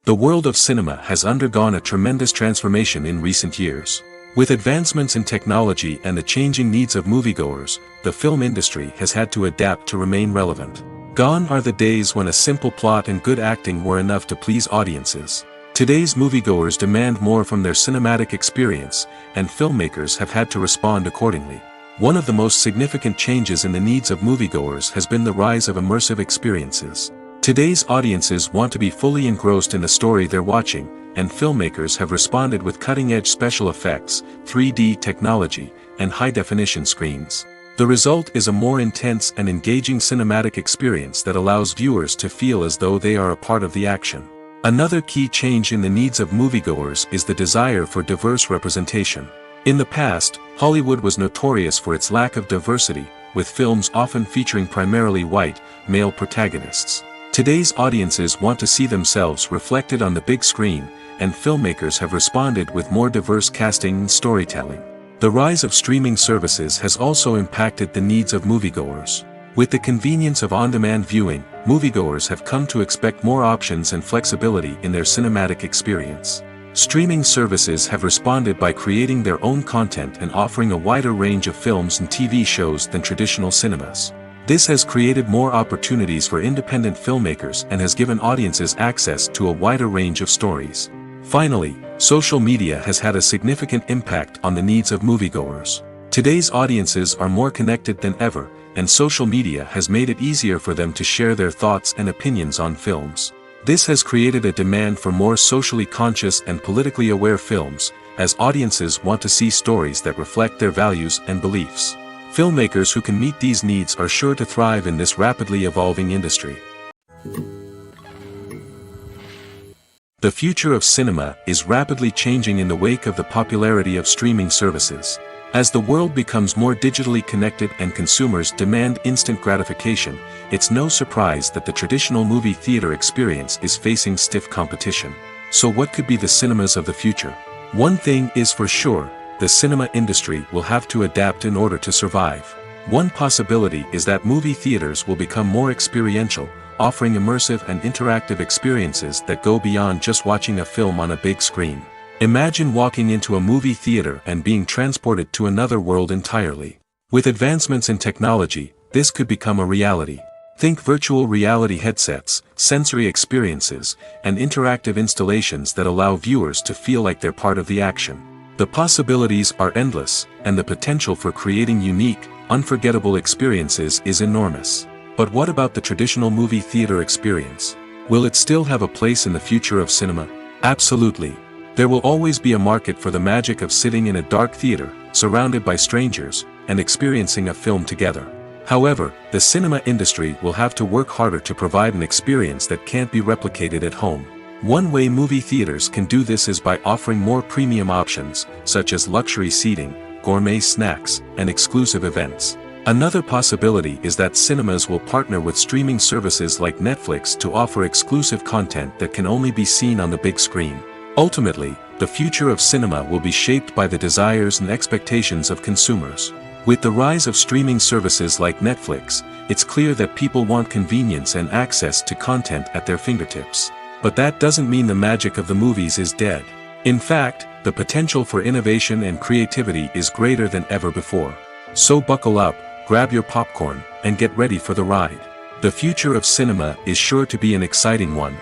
The world of cinema has undergone a tremendous transformation in recent years. With advancements in technology and the changing needs of moviegoers, the film industry has had to adapt to remain relevant. Gone are the days when a simple plot and good acting were enough to please audiences. Today's moviegoers demand more from their cinematic experience, and filmmakers have had to respond accordingly. One of the most significant changes in the needs of moviegoers has been the rise of immersive experiences. Today's audiences want to be fully engrossed in the story they're watching, and filmmakers have responded with cutting-edge special effects, 3D technology, and high-definition screens. The result is a more intense and engaging cinematic experience that allows viewers to feel as though they are a part of the action. Another key change in the needs of moviegoers is the desire for diverse representation. In the past, Hollywood was notorious for its lack of diversity, with films often featuring primarily white, male protagonists. Today's audiences want to see themselves reflected on the big screen, and filmmakers have responded with more diverse casting and storytelling. The rise of streaming services has also impacted the needs of moviegoers. With the convenience of on-demand viewing, moviegoers have come to expect more options and flexibility in their cinematic experience. Streaming services have responded by creating their own content and offering a wider range of films and TV shows than traditional cinemas. This has created more opportunities for independent filmmakers and has given audiences access to a wider range of stories. Finally, social media has had a significant impact on the needs of moviegoers. Today's audiences are more connected than ever, and social media has made it easier for them to share their thoughts and opinions on films. This has created a demand for more socially conscious and politically aware films, as audiences want to see stories that reflect their values and beliefs. Filmmakers who can meet these needs are sure to thrive in this rapidly evolving industry. The future of cinema is rapidly changing in the wake of the popularity of streaming services. As the world becomes more digitally connected and consumers demand instant gratification, it's no surprise that the traditional movie theater experience is facing stiff competition. So what could be the cinemas of the future? One thing is for sure, the cinema industry will have to adapt in order to survive. One possibility is that movie theaters will become more experiential, offering immersive and interactive experiences that go beyond just watching a film on a big screen. Imagine walking into a movie theater and being transported to another world entirely. With advancements in technology, this could become a reality. Think virtual reality headsets, sensory experiences, and interactive installations that allow viewers to feel like they're part of the action. The possibilities are endless, and the potential for creating unique, unforgettable experiences is enormous. But what about the traditional movie theater experience? Will it still have a place in the future of cinema? Absolutely. There will always be a market for the magic of sitting in a dark theater, surrounded by strangers, and experiencing a film together. However, the cinema industry will have to work harder to provide an experience that can't be replicated at home. One way movie theaters can do this is by offering more premium options, such as luxury seating, gourmet snacks, and exclusive events. Another possibility is that cinemas will partner with streaming services like Netflix to offer exclusive content that can only be seen on the big screen. Ultimately, the future of cinema will be shaped by the desires and expectations of consumers. With the rise of streaming services like Netflix, it's clear that people want convenience and access to content at their fingertips. But that doesn't mean the magic of the movies is dead. In fact, the potential for innovation and creativity is greater than ever before. So buckle up, grab your popcorn, and get ready for the ride. The future of cinema is sure to be an exciting one.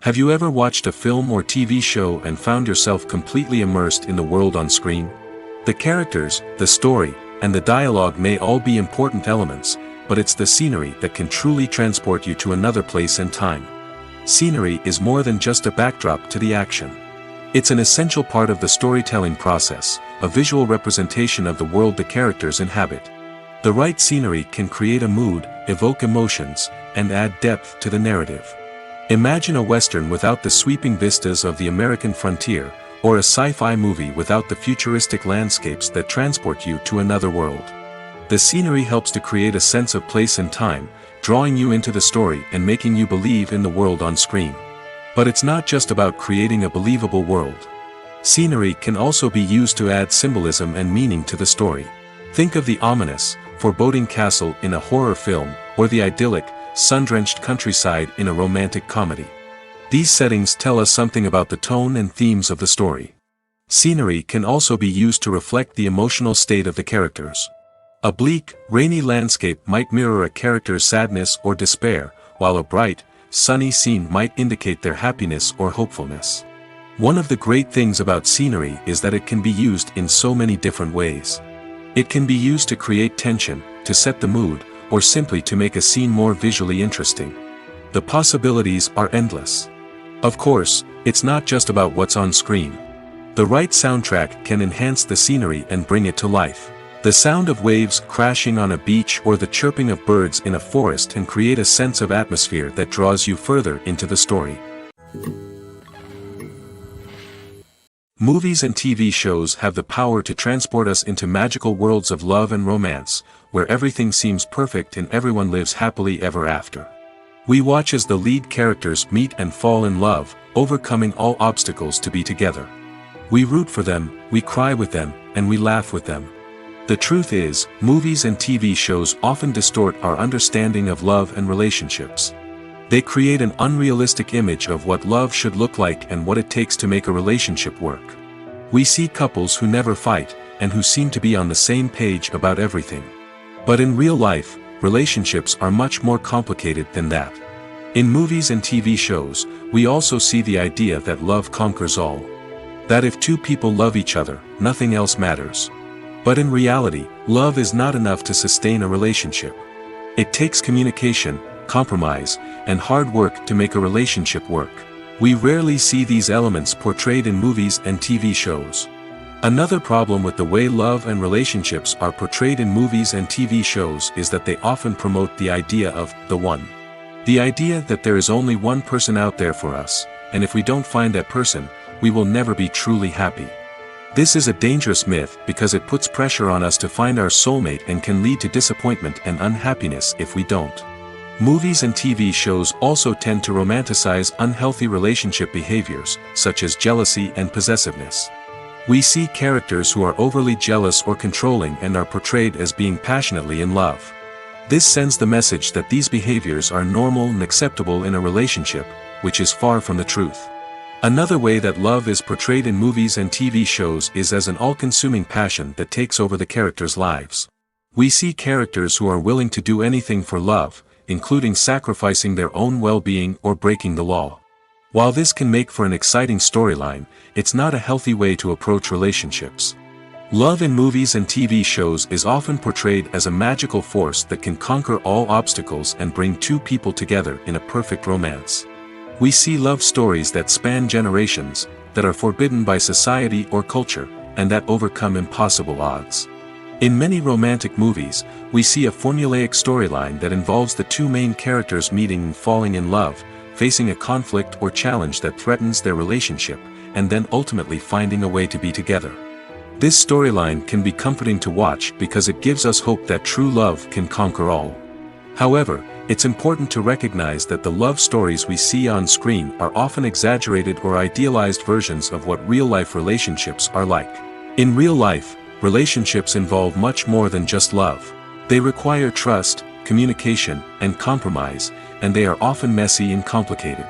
Have you ever watched a film or TV show and found yourself completely immersed in the world on screen? The characters, the story, and the dialogue may all be important elements, but it's the scenery that can truly transport you to another place and time. Scenery is more than just a backdrop to the action. It's an essential part of the storytelling process, a visual representation of the world the characters inhabit. The right scenery can create a mood, evoke emotions, and add depth to the narrative. Imagine a Western without the sweeping vistas of the American frontier, or a sci-fi movie without the futuristic landscapes that transport you to another world. The scenery helps to create a sense of place and time, drawing you into the story and making you believe in the world on screen. But it's not just about creating a believable world. Scenery can also be used to add symbolism and meaning to the story. Think of the ominous, foreboding castle in a horror film, or the idyllic, sun-drenched countryside in a romantic comedy. These settings tell us something about the tone and themes of the story. Scenery can also be used to reflect the emotional state of the characters. A bleak, rainy landscape might mirror a character's sadness or despair, while a bright, sunny scene might indicate their happiness or hopefulness. One of the great things about scenery is that it can be used in so many different ways. It can be used to create tension, to set the mood, or simply to make a scene more visually interesting. The possibilities are endless. Of course, it's not just about what's on screen. The right soundtrack can enhance the scenery and bring it to life. The sound of waves crashing on a beach or the chirping of birds in a forest can create a sense of atmosphere that draws you further into the story. Movies and TV shows have the power to transport us into magical worlds of love and romance, where everything seems perfect and everyone lives happily ever after. We watch as the lead characters meet and fall in love, overcoming all obstacles to be together. We root for them, we cry with them, and we laugh with them. The truth is, movies and TV shows often distort our understanding of love and relationships. They create an unrealistic image of what love should look like and what it takes to make a relationship work. We see couples who never fight, and who seem to be on the same page about everything. But in real life, relationships are much more complicated than that. In movies and TV shows, we also see the idea that love conquers all. That if two people love each other, nothing else matters. But in reality, love is not enough to sustain a relationship. It takes communication, compromise, and hard work to make a relationship work. We rarely see these elements portrayed in movies and TV shows. Another problem with the way love and relationships are portrayed in movies and TV shows is that they often promote the idea of the one. The idea that there is only one person out there for us, and if we don't find that person, we will never be truly happy. This is a dangerous myth because it puts pressure on us to find our soulmate and can lead to disappointment and unhappiness if we don't. Movies and TV shows also tend to romanticize unhealthy relationship behaviors, such as jealousy and possessiveness. We see characters who are overly jealous or controlling and are portrayed as being passionately in love. This sends the message that these behaviors are normal and acceptable in a relationship, which is far from the truth. Another way that love is portrayed in movies and TV shows is as an all-consuming passion that takes over the characters' lives. We see characters who are willing to do anything for love, including sacrificing their own well-being or breaking the law. While this can make for an exciting storyline, it's not a healthy way to approach relationships. Love in movies and TV shows is often portrayed as a magical force that can conquer all obstacles and bring two people together in a perfect romance. We see love stories that span generations, that are forbidden by society or culture, and that overcome impossible odds. In many romantic movies, we see a formulaic storyline that involves the two main characters meeting and falling in love, facing a conflict or challenge that threatens their relationship, and then ultimately finding a way to be together. This storyline can be comforting to watch because it gives us hope that true love can conquer all. However, it's important to recognize that the love stories we see on screen are often exaggerated or idealized versions of what real-life relationships are like. In real life, relationships involve much more than just love. They require trust, communication, and compromise, and they are often messy and complicated.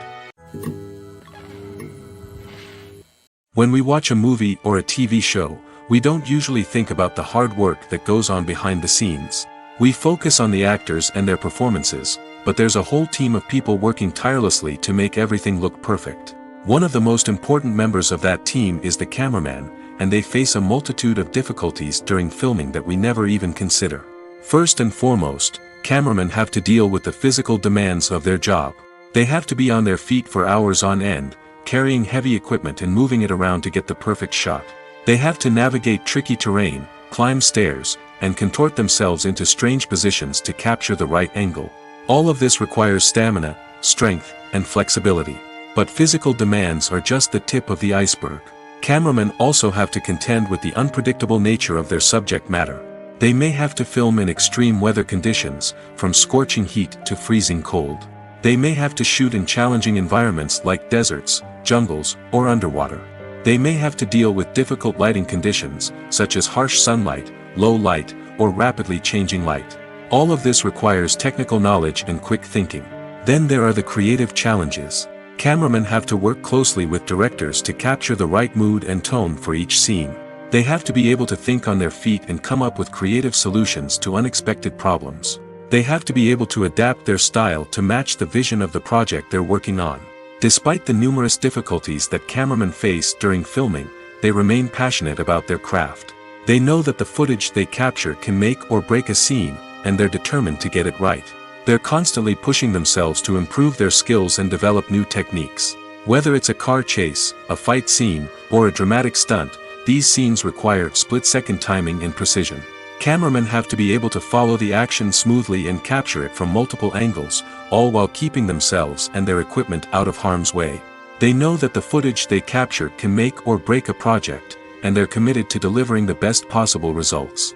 When we watch a movie or a TV show, we don't usually think about the hard work that goes on behind the scenes. We focus on the actors and their performances, but there's a whole team of people working tirelessly to make everything look perfect. One of the most important members of that team is the cameraman, and they face a multitude of difficulties during filming that we never even consider. First and foremost, cameramen have to deal with the physical demands of their job. They have to be on their feet for hours on end, carrying heavy equipment and moving it around to get the perfect shot. They have to navigate tricky terrain, climb stairs, and contort themselves into strange positions to capture the right angle. All of this requires stamina, strength, and flexibility. But physical demands are just the tip of the iceberg. Cameramen also have to contend with the unpredictable nature of their subject matter. They may have to film in extreme weather conditions, from scorching heat to freezing cold. They may have to shoot in challenging environments like deserts, jungles, or underwater. They may have to deal with difficult lighting conditions, such as harsh sunlight, low light, or rapidly changing light. All of this requires technical knowledge and quick thinking. Then there are the creative challenges. Cameramen have to work closely with directors to capture the right mood and tone for each scene. They have to be able to think on their feet and come up with creative solutions to unexpected problems. They have to be able to adapt their style to match the vision of the project they're working on. Despite the numerous difficulties that cameramen face during filming, they remain passionate about their craft. They know that the footage they capture can make or break a scene, and they're determined to get it right. They're constantly pushing themselves to improve their skills and develop new techniques. Whether it's a car chase, a fight scene, or a dramatic stunt, these scenes require split-second timing and precision. Cameramen have to be able to follow the action smoothly and capture it from multiple angles, all while keeping themselves and their equipment out of harm's way. They know that the footage they capture can make or break a project, and they're committed to delivering the best possible results.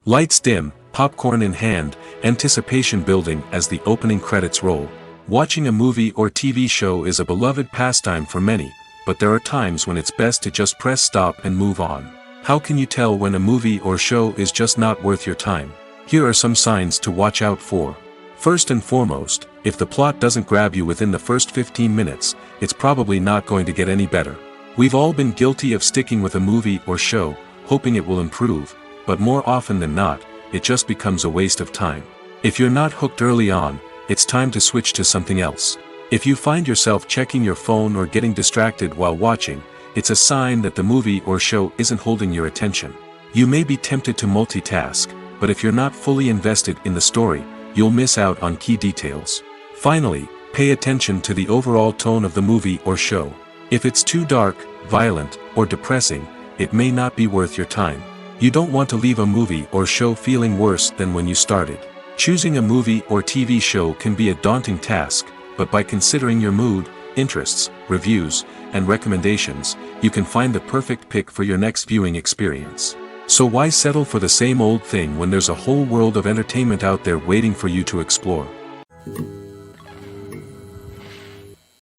Lights dim, popcorn in hand, anticipation building as the opening credits roll. Watching a movie or TV show is a beloved pastime for many, but there are times when it's best to just press stop and move on. How can you tell when a movie or show is just not worth your time? Here are some signs to watch out for. First and foremost, if the plot doesn't grab you within the first 15 minutes, it's probably not going to get any better. We've all been guilty of sticking with a movie or show, hoping it will improve, but more often than not, it just becomes a waste of time. If you're not hooked early on, it's time to switch to something else. If you find yourself checking your phone or getting distracted while watching, it's a sign that the movie or show isn't holding your attention. You may be tempted to multitask, but if you're not fully invested in the story, you'll miss out on key details. Finally, pay attention to the overall tone of the movie or show. If it's too dark, violent, or depressing, it may not be worth your time. You don't want to leave a movie or show feeling worse than when you started. Choosing a movie or TV show can be a daunting task, but by considering your mood, interests, reviews, and recommendations, you can find the perfect pick for your next viewing experience. So why settle for the same old thing when there's a whole world of entertainment out there waiting for you to explore?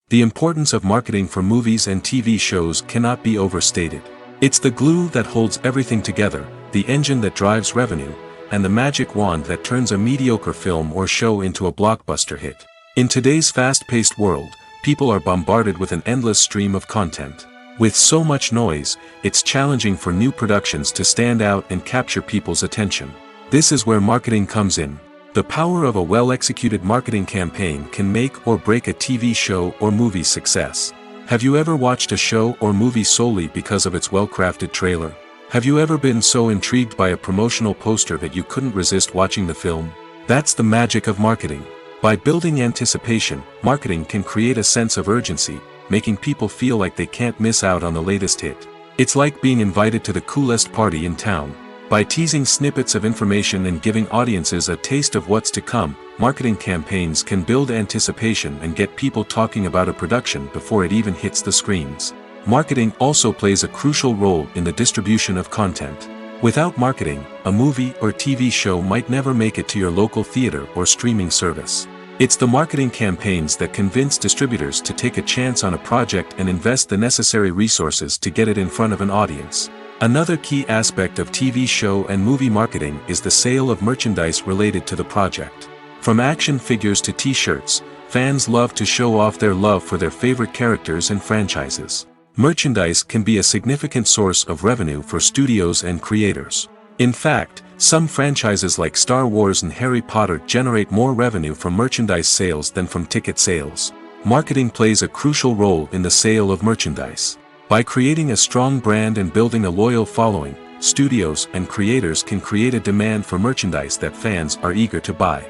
The importance of marketing for movies and TV shows cannot be overstated. It's the glue that holds everything together, the engine that drives revenue, and the magic wand that turns a mediocre film or show into a blockbuster hit. In today's fast-paced world, people are bombarded with an endless stream of content. With so much noise, it's challenging for new productions to stand out and capture people's attention. This is where marketing comes in. The power of a well-executed marketing campaign can make or break a TV show or movie's success. Have you ever watched a show or movie solely because of its well-crafted trailer? Have you ever been so intrigued by a promotional poster that you couldn't resist watching the film? That's the magic of marketing. By building anticipation, marketing can create a sense of urgency, making people feel like they can't miss out on the latest hit. It's like being invited to the coolest party in town. By teasing snippets of information and giving audiences a taste of what's to come, marketing campaigns can build anticipation and get people talking about a production before it even hits the screens. Marketing also plays a crucial role in the distribution of content. Without marketing, a movie or TV show might never make it to your local theater or streaming service. It's the marketing campaigns that convince distributors to take a chance on a project and invest the necessary resources to get it in front of an audience. Another key aspect of TV show and movie marketing is the sale of merchandise related to the project. From action figures to t-shirts, fans love to show off their love for their favorite characters and franchises. Merchandise can be a significant source of revenue for studios and creators. In fact, some franchises like Star Wars and Harry Potter generate more revenue from merchandise sales than from ticket sales. Marketing plays a crucial role in the sale of merchandise. By creating a strong brand and building a loyal following, studios and creators can create a demand for merchandise that fans are eager to buy.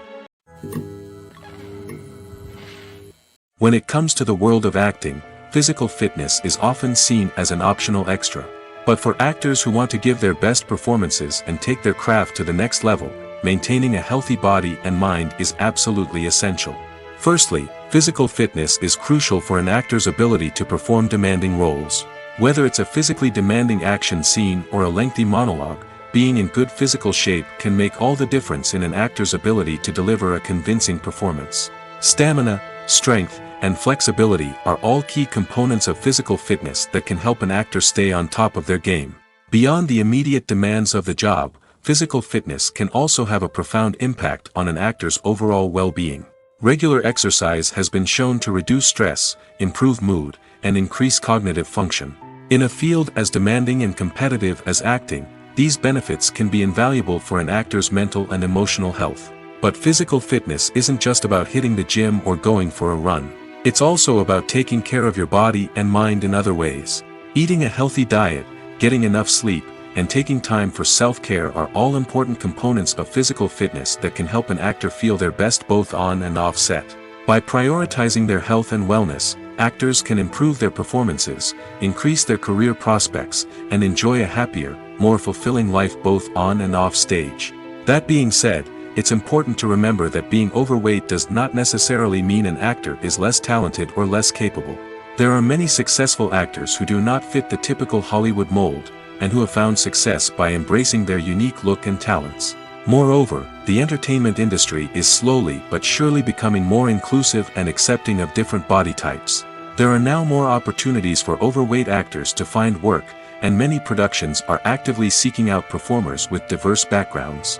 When it comes to the world of acting, physical fitness is often seen as an optional extra. But for actors who want to give their best performances and take their craft to the next level, maintaining a healthy body and mind is absolutely essential. Firstly, physical fitness is crucial for an actor's ability to perform demanding roles. Whether it's a physically demanding action scene or a lengthy monologue, being in good physical shape can make all the difference in an actor's ability to deliver a convincing performance. Stamina, strength, and flexibility are all key components of physical fitness that can help an actor stay on top of their game. Beyond the immediate demands of the job, physical fitness can also have a profound impact on an actor's overall well-being. Regular exercise has been shown to reduce stress, improve mood, and increase cognitive function. In a field as demanding and competitive as acting, these benefits can be invaluable for an actor's mental and emotional health. But physical fitness isn't just about hitting the gym or going for a run. It's also about taking care of your body and mind in other ways. Eating a healthy diet, getting enough sleep, and taking time for self-care are all important components of physical fitness that can help an actor feel their best both on and off set. By prioritizing their health and wellness, actors can improve their performances, increase their career prospects, and enjoy a happier, more fulfilling life both on and off stage. That being said, it's important to remember that being overweight does not necessarily mean an actor is less talented or less capable. There are many successful actors who do not fit the typical Hollywood mold, and who have found success by embracing their unique look and talents. Moreover, the entertainment industry is slowly but surely becoming more inclusive and accepting of different body types. There are now more opportunities for overweight actors to find work, and many productions are actively seeking out performers with diverse backgrounds.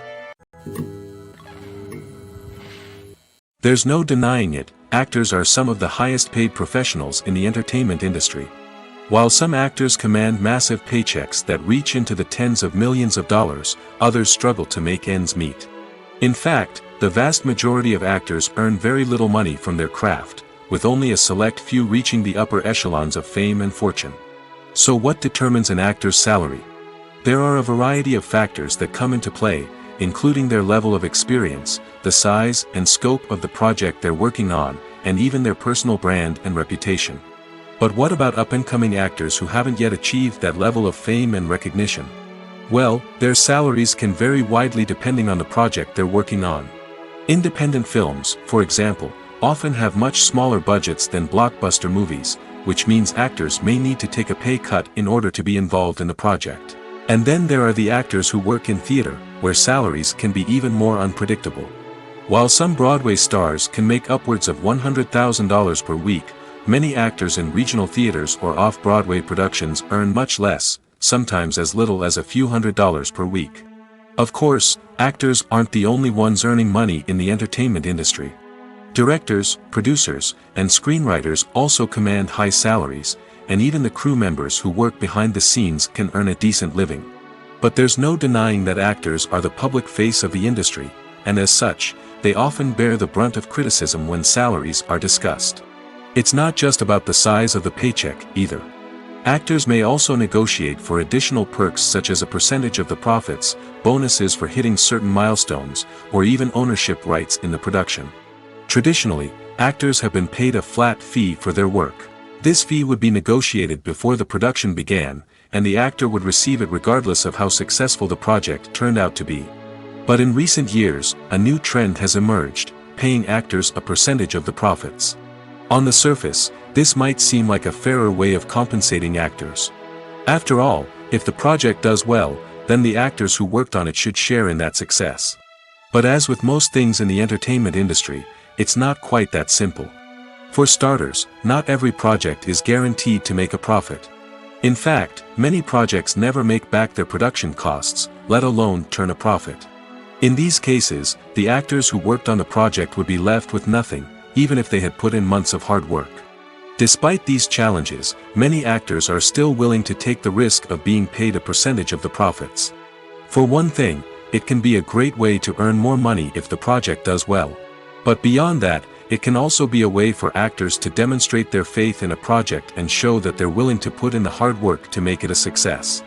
There's no denying it, actors are some of the highest paid professionals in the entertainment industry. While some actors command massive paychecks that reach into the tens of millions of dollars, others struggle to make ends meet. In fact, the vast majority of actors earn very little money from their craft, with only a select few reaching the upper echelons of fame and fortune. So what determines an actor's salary? There are a variety of factors that come into play, including their level of experience, the size and scope of the project they're working on, and even their personal brand and reputation. But what about up-and-coming actors who haven't yet achieved that level of fame and recognition? Well, their salaries can vary widely depending on the project they're working on. Independent films, for example, often have much smaller budgets than blockbuster movies, which means actors may need to take a pay cut in order to be involved in the project. And then there are the actors who work in theater, where salaries can be even more unpredictable. While some Broadway stars can make upwards of $100,000 per week, many actors in regional theaters or off-Broadway productions earn much less, sometimes as little as a few $100s per week. Of course, actors aren't the only ones earning money in the entertainment industry. Directors, producers, and screenwriters also command high salaries, and even the crew members who work behind the scenes can earn a decent living. But there's no denying that actors are the public face of the industry, and as such, they often bear the brunt of criticism when salaries are discussed. It's not just about the size of the paycheck, either. Actors may also negotiate for additional perks such as a percentage of the profits, bonuses for hitting certain milestones, or even ownership rights in the production. Traditionally, actors have been paid a flat fee for their work. This fee would be negotiated before the production began, and the actor would receive it regardless of how successful the project turned out to be. But in recent years, a new trend has emerged, paying actors a percentage of the profits. On the surface, this might seem like a fairer way of compensating actors. After all, if the project does well, then the actors who worked on it should share in that success. But as with most things in the entertainment industry, it's not quite that simple. For starters, not every project is guaranteed to make a profit. In fact, many projects never make back their production costs, let alone turn a profit. In these cases, the actors who worked on the project would be left with nothing, even if they had put in months of hard work. Despite these challenges, many actors are still willing to take the risk of being paid a percentage of the profits. For one thing, it can be a great way to earn more money if the project does well. But beyond that, it can also be a way for actors to demonstrate their faith in a project and show that they're willing to put in the hard work to make it a success.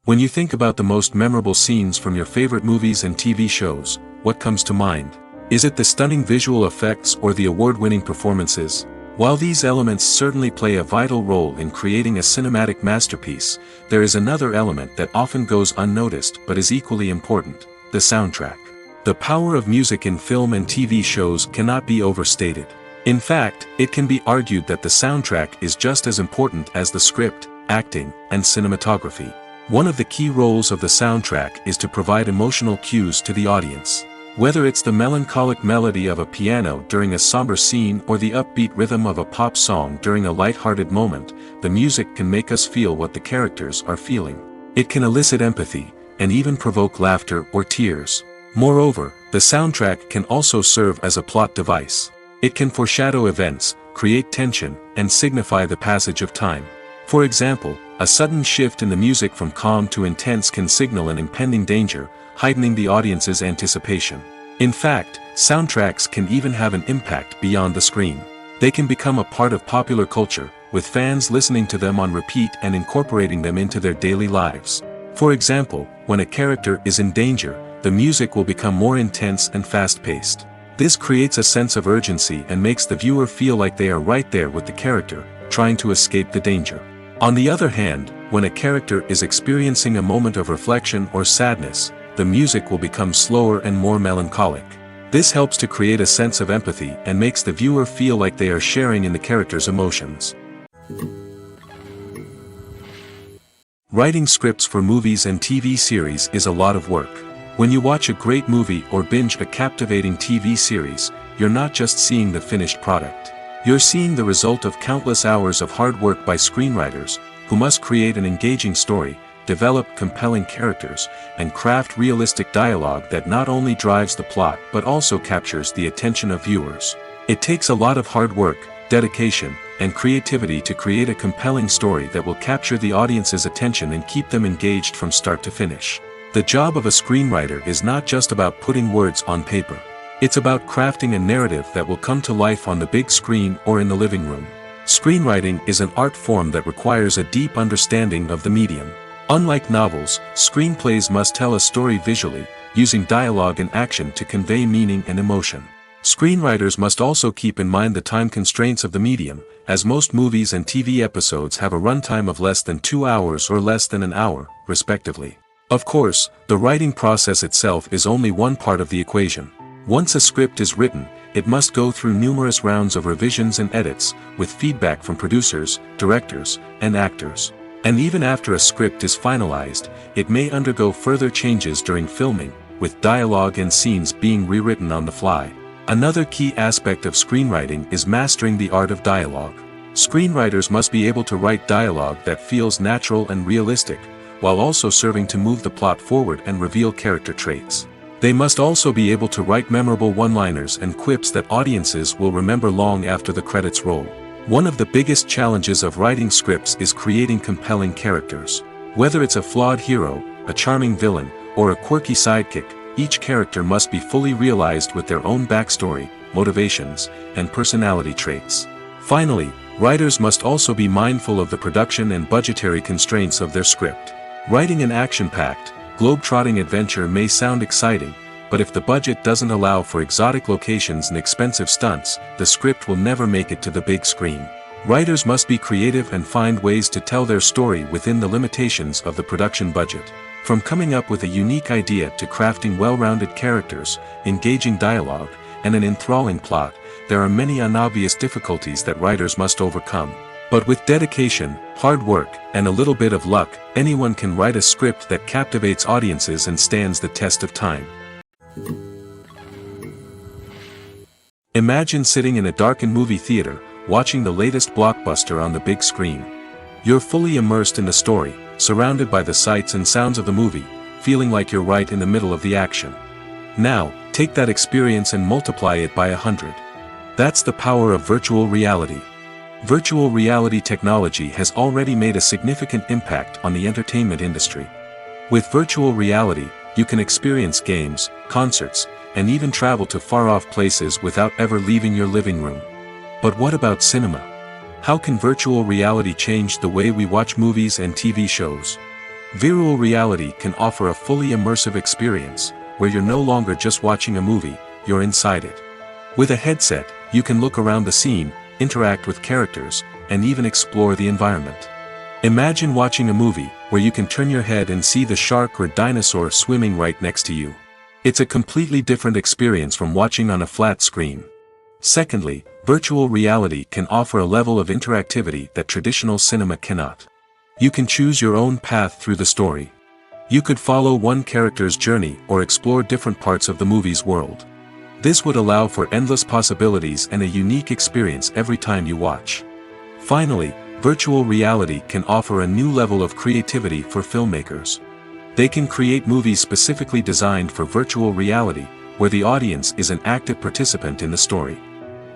When you think about the most memorable scenes from your favorite movies and TV shows, what comes to mind? Is it the stunning visual effects or the award-winning performances? While these elements certainly play a vital role in creating a cinematic masterpiece, there is another element that often goes unnoticed but is equally important: the soundtrack. The power of music in film and TV shows cannot be overstated. In fact, it can be argued that the soundtrack is just as important as the script, acting, and cinematography. One of the key roles of the soundtrack is to provide emotional cues to the audience. Whether it's the melancholic melody of a piano during a somber scene or the upbeat rhythm of a pop song during a light-hearted moment, the music can make us feel what the characters are feeling. It can elicit empathy, and even provoke laughter or tears. Moreover, the soundtrack can also serve as a plot device. It can foreshadow events, create tension, and signify the passage of time. For example, a sudden shift in the music from calm to intense can signal an impending danger, heightening the audience's anticipation. In fact, soundtracks can even have an impact beyond the screen. They can become a part of popular culture, with fans listening to them on repeat and incorporating them into their daily lives. For example, when a character is in danger, the music will become more intense and fast-paced. This creates a sense of urgency and makes the viewer feel like they are right there with the character, trying to escape the danger. On the other hand, when a character is experiencing a moment of reflection or sadness, the music will become slower and more melancholic. This helps to create a sense of empathy and makes the viewer feel like they are sharing in the character's emotions. Writing scripts for movies and TV series is a lot of work. When you watch a great movie or binge a captivating TV series, you're not just seeing the finished product. You're seeing the result of countless hours of hard work by screenwriters, who must create an engaging story, develop compelling characters, and craft realistic dialogue that not only drives the plot but also captures the attention of viewers. It takes a lot of hard work, dedication, and creativity to create a compelling story that will capture the audience's attention and keep them engaged from start to finish. The job of a screenwriter is not just about putting words on paper. It's about crafting a narrative that will come to life on the big screen or in the living room. Screenwriting is an art form that requires a deep understanding of the medium. Unlike novels, screenplays must tell a story visually, using dialogue and action to convey meaning and emotion. Screenwriters must also keep in mind the time constraints of the medium, as most movies and TV episodes have a runtime of less than 2 hours or less than an hour, respectively. Of course, the writing process itself is only one part of the equation. Once a script is written, it must go through numerous rounds of revisions and edits, with feedback from producers, directors, and actors. And even after a script is finalized, it may undergo further changes during filming, with dialogue and scenes being rewritten on the fly. Another key aspect of screenwriting is mastering the art of dialogue. Screenwriters must be able to write dialogue that feels natural and realistic, while also serving to move the plot forward and reveal character traits. They must also be able to write memorable one-liners and quips that audiences will remember long after the credits roll. One of the biggest challenges of writing scripts is creating compelling characters. Whether it's a flawed hero, a charming villain, or a quirky sidekick, each character must be fully realized with their own backstory, motivations, and personality traits. Finally, writers must also be mindful of the production and budgetary constraints of their script. Writing an action-packed, globe-trotting adventure may sound exciting, but if the budget doesn't allow for exotic locations and expensive stunts, the script will never make it to the big screen. Writers must be creative and find ways to tell their story within the limitations of the production budget. From coming up with a unique idea to crafting well-rounded characters, engaging dialogue, and an enthralling plot, there are many unobvious difficulties that writers must overcome. But with dedication, hard work, and a little bit of luck, anyone can write a script that captivates audiences and stands the test of time. Imagine sitting in a darkened movie theater, watching the latest blockbuster on the big screen. You're fully immersed in the story, surrounded by the sights and sounds of the movie, feeling like you're right in the middle of the action. Now, take that experience and multiply it by 100. That's the power of virtual reality. Virtual reality technology has already made a significant impact on the entertainment industry. With virtual reality, you can experience games, concerts, and even travel to far-off places without ever leaving your living room. But what about cinema? How can virtual reality change the way we watch movies and TV shows? Virtual reality can offer a fully immersive experience, where you're no longer just watching a movie, you're inside it. With a headset, you can look around the scene, interact with characters, and even explore the environment. Imagine watching a movie where you can turn your head and see the shark or dinosaur swimming right next to you. It's a completely different experience from watching on a flat screen. Secondly, virtual reality can offer a level of interactivity that traditional cinema cannot. You can choose your own path through the story. You could follow one character's journey or explore different parts of the movie's world. This would allow for endless possibilities and a unique experience every time you watch. Finally, virtual reality can offer a new level of creativity for filmmakers. They can create movies specifically designed for virtual reality, where the audience is an active participant in the story.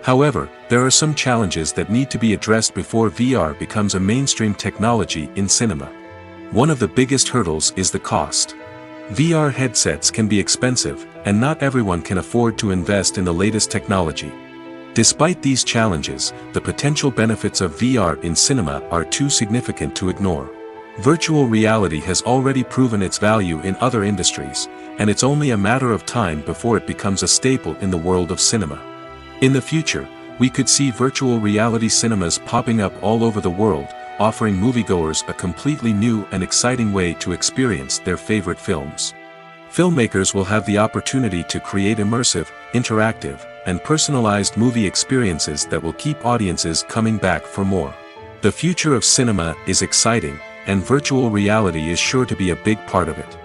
However, there are some challenges that need to be addressed before VR becomes a mainstream technology in cinema. One of the biggest hurdles is the cost. VR headsets can be expensive, and not everyone can afford to invest in the latest technology. Despite these challenges, the potential benefits of VR in cinema are too significant to ignore. Virtual reality has already proven its value in other industries, and it's only a matter of time before it becomes a staple in the world of cinema. In the future, we could see virtual reality cinemas popping up all over the world, offering moviegoers a completely new and exciting way to experience their favorite films. Filmmakers will have the opportunity to create immersive, interactive, and personalized movie experiences that will keep audiences coming back for more. The future of cinema is exciting, and virtual reality is sure to be a big part of it.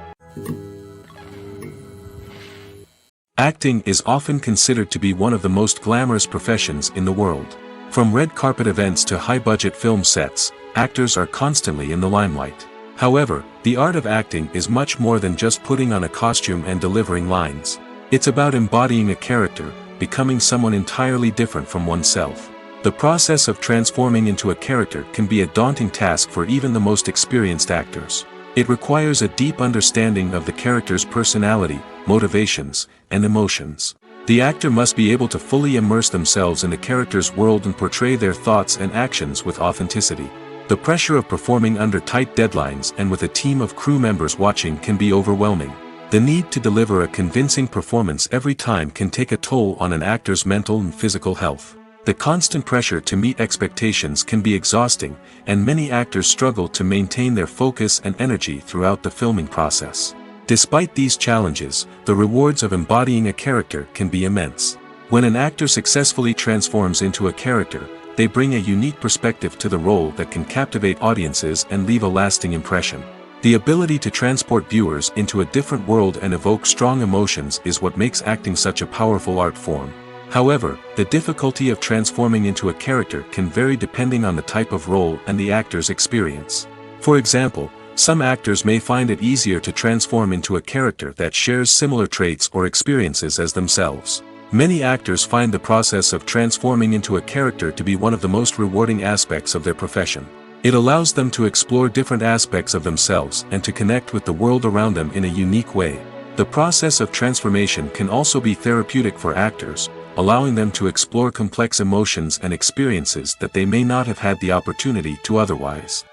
Acting is often considered to be one of the most glamorous professions in the world. From red carpet events to high-budget film sets, actors are constantly in the limelight. However, the art of acting is much more than just putting on a costume and delivering lines. It's about embodying a character, becoming someone entirely different from oneself. The process of transforming into a character can be a daunting task for even the most experienced actors. It requires a deep understanding of the character's personality, motivations, and emotions. The actor must be able to fully immerse themselves in the character's world and portray their thoughts and actions with authenticity. The pressure of performing under tight deadlines and with a team of crew members watching can be overwhelming. The need to deliver a convincing performance every time can take a toll on an actor's mental and physical health. The constant pressure to meet expectations can be exhausting, and many actors struggle to maintain their focus and energy throughout the filming process. Despite these challenges, the rewards of embodying a character can be immense. When an actor successfully transforms into a character, they bring a unique perspective to the role that can captivate audiences and leave a lasting impression. The ability to transport viewers into a different world and evoke strong emotions is what makes acting such a powerful art form. However, the difficulty of transforming into a character can vary depending on the type of role and the actor's experience. For example, some actors may find it easier to transform into a character that shares similar traits or experiences as themselves. Many actors find the process of transforming into a character to be one of the most rewarding aspects of their profession. It allows them to explore different aspects of themselves and to connect with the world around them in a unique way. The process of transformation can also be therapeutic for actors, allowing them to explore complex emotions and experiences that they may not have had the opportunity to otherwise.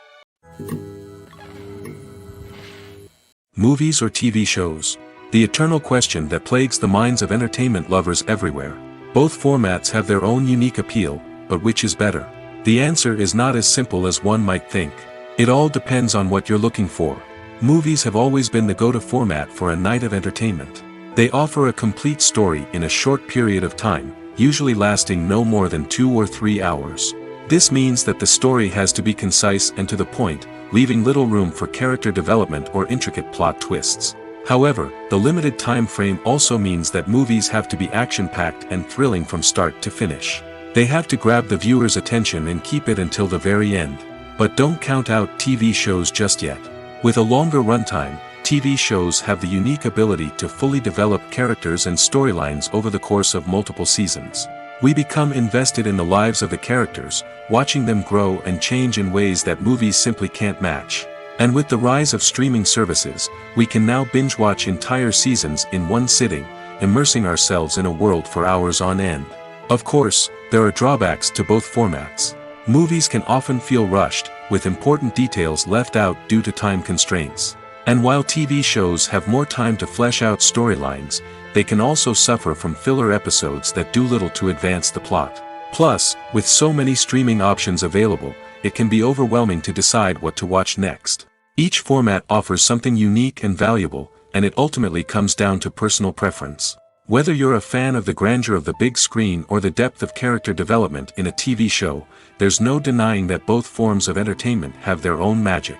Movies or TV shows? The eternal question that plagues the minds of entertainment lovers everywhere. Both formats have their own unique appeal, but which is better? The answer is not as simple as one might think. It all depends on what you're looking for. Movies have always been the go-to format for a night of entertainment. They offer a complete story in a short period of time, usually lasting no more than 2 or 3 hours. This means that the story has to be concise and to the point, leaving little room for character development or intricate plot twists. However, the limited time frame also means that movies have to be action-packed and thrilling from start to finish. They have to grab the viewer's attention and keep it until the very end. But don't count out TV shows just yet. With a longer runtime, TV shows have the unique ability to fully develop characters and storylines over the course of multiple seasons. We become invested in the lives of the characters, watching them grow and change in ways that movies simply can't match. And with the rise of streaming services, we can now binge-watch entire seasons in one sitting, immersing ourselves in a world for hours on end. Of course, there are drawbacks to both formats. Movies can often feel rushed, with important details left out due to time constraints. And while TV shows have more time to flesh out storylines, they can also suffer from filler episodes that do little to advance the plot. Plus, with so many streaming options available, it can be overwhelming to decide what to watch next. Each format offers something unique and valuable, and it ultimately comes down to personal preference. Whether you're a fan of the grandeur of the big screen or the depth of character development in a TV show, there's no denying that both forms of entertainment have their own magic.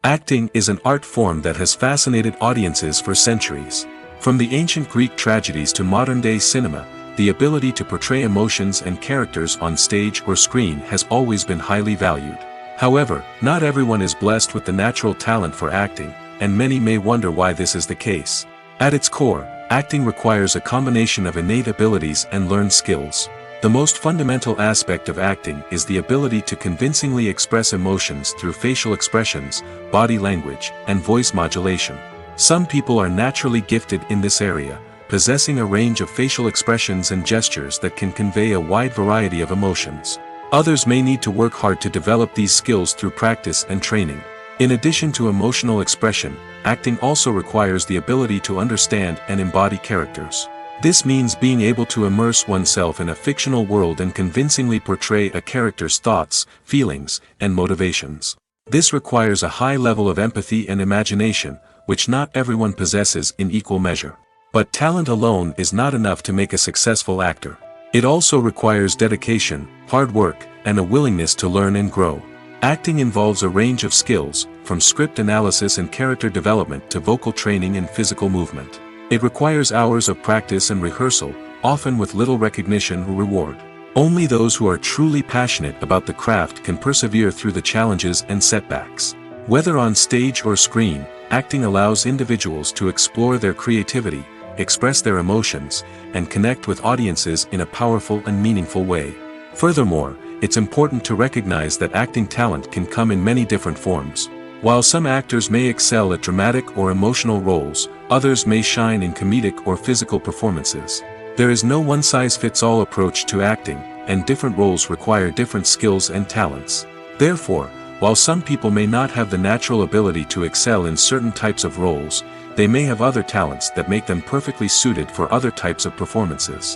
Acting is an art form that has fascinated audiences for centuries. From the ancient Greek tragedies to modern-day cinema, the ability to portray emotions and characters on stage or screen has always been highly valued. However, not everyone is blessed with the natural talent for acting, and many may wonder why this is the case. At its core, acting requires a combination of innate abilities and learned skills. The most fundamental aspect of acting is the ability to convincingly express emotions through facial expressions, body language, and voice modulation. Some people are naturally gifted in this area, possessing a range of facial expressions and gestures that can convey a wide variety of emotions. Others may need to work hard to develop these skills through practice and training. In addition to emotional expression, acting also requires the ability to understand and embody characters. This means being able to immerse oneself in a fictional world and convincingly portray a character's thoughts, feelings, and motivations. This requires a high level of empathy and imagination, which not everyone possesses in equal measure. But talent alone is not enough to make a successful actor. It also requires dedication, hard work, and a willingness to learn and grow. Acting involves a range of skills, from script analysis and character development to vocal training and physical movement. It requires hours of practice and rehearsal, often with little recognition or reward. Only those who are truly passionate about the craft can persevere through the challenges and setbacks. Whether on stage or screen, acting allows individuals to explore their creativity, express their emotions, and connect with audiences in a powerful and meaningful way. Furthermore, it's important to recognize that acting talent can come in many different forms. While some actors may excel at dramatic or emotional roles, others may shine in comedic or physical performances. There is no one-size-fits-all approach to acting, and different roles require different skills and talents. Therefore, while some people may not have the natural ability to excel in certain types of roles, they may have other talents that make them perfectly suited for other types of performances.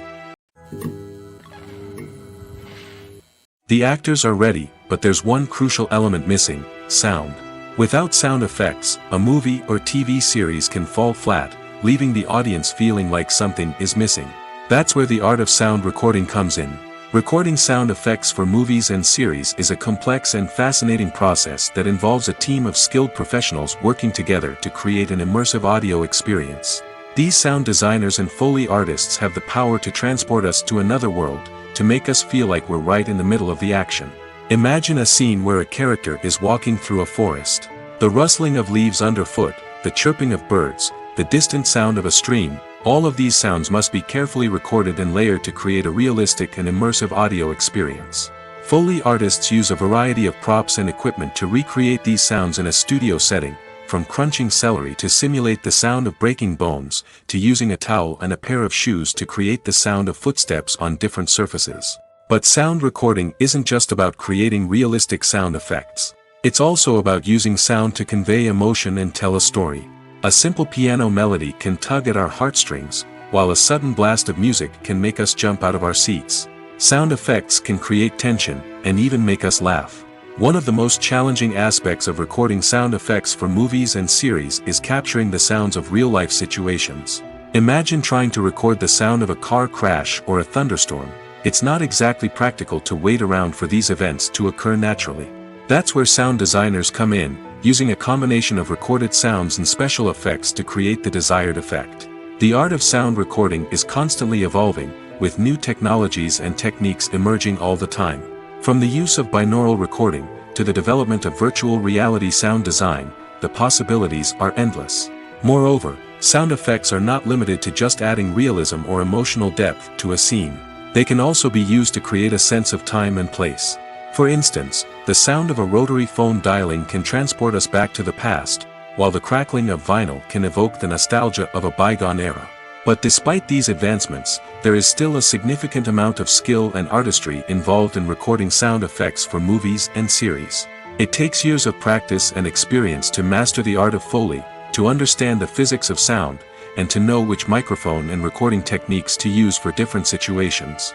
The actors are ready, but there's one crucial element missing: sound. Without sound effects, a movie or TV series can fall flat, leaving the audience feeling like something is missing. That's where the art of sound recording comes in. Recording sound effects for movies and series is a complex and fascinating process that involves a team of skilled professionals working together to create an immersive audio experience. These sound designers and Foley artists have the power to transport us to another world, to make us feel like we're right in the middle of the action. Imagine a scene where a character is walking through a forest. The rustling of leaves underfoot, the chirping of birds, the distant sound of a stream, all of these sounds must be carefully recorded and layered to create a realistic and immersive audio experience. Foley artists use a variety of props and equipment to recreate these sounds in a studio setting, from crunching celery to simulate the sound of breaking bones, to using a towel and a pair of shoes to create the sound of footsteps on different surfaces. But sound recording isn't just about creating realistic sound effects. It's also about using sound to convey emotion and tell a story. A simple piano melody can tug at our heartstrings, while a sudden blast of music can make us jump out of our seats. Sound effects can create tension, and even make us laugh. One of the most challenging aspects of recording sound effects for movies and series is capturing the sounds of real-life situations. Imagine trying to record the sound of a car crash or a thunderstorm. It's not exactly practical to wait around for these events to occur naturally. That's where sound designers come in, using a combination of recorded sounds and special effects to create the desired effect. The art of sound recording is constantly evolving, with new technologies and techniques emerging all the time. From the use of binaural recording, to the development of virtual reality sound design, the possibilities are endless. Moreover, sound effects are not limited to just adding realism or emotional depth to a scene. They can also be used to create a sense of time and place. For instance, the sound of a rotary phone dialing can transport us back to the past, while the crackling of vinyl can evoke the nostalgia of a bygone era. But despite these advancements, there is still a significant amount of skill and artistry involved in recording sound effects for movies and series. It takes years of practice and experience to master the art of Foley, to understand the physics of sound, and to know which microphone and recording techniques to use for different situations.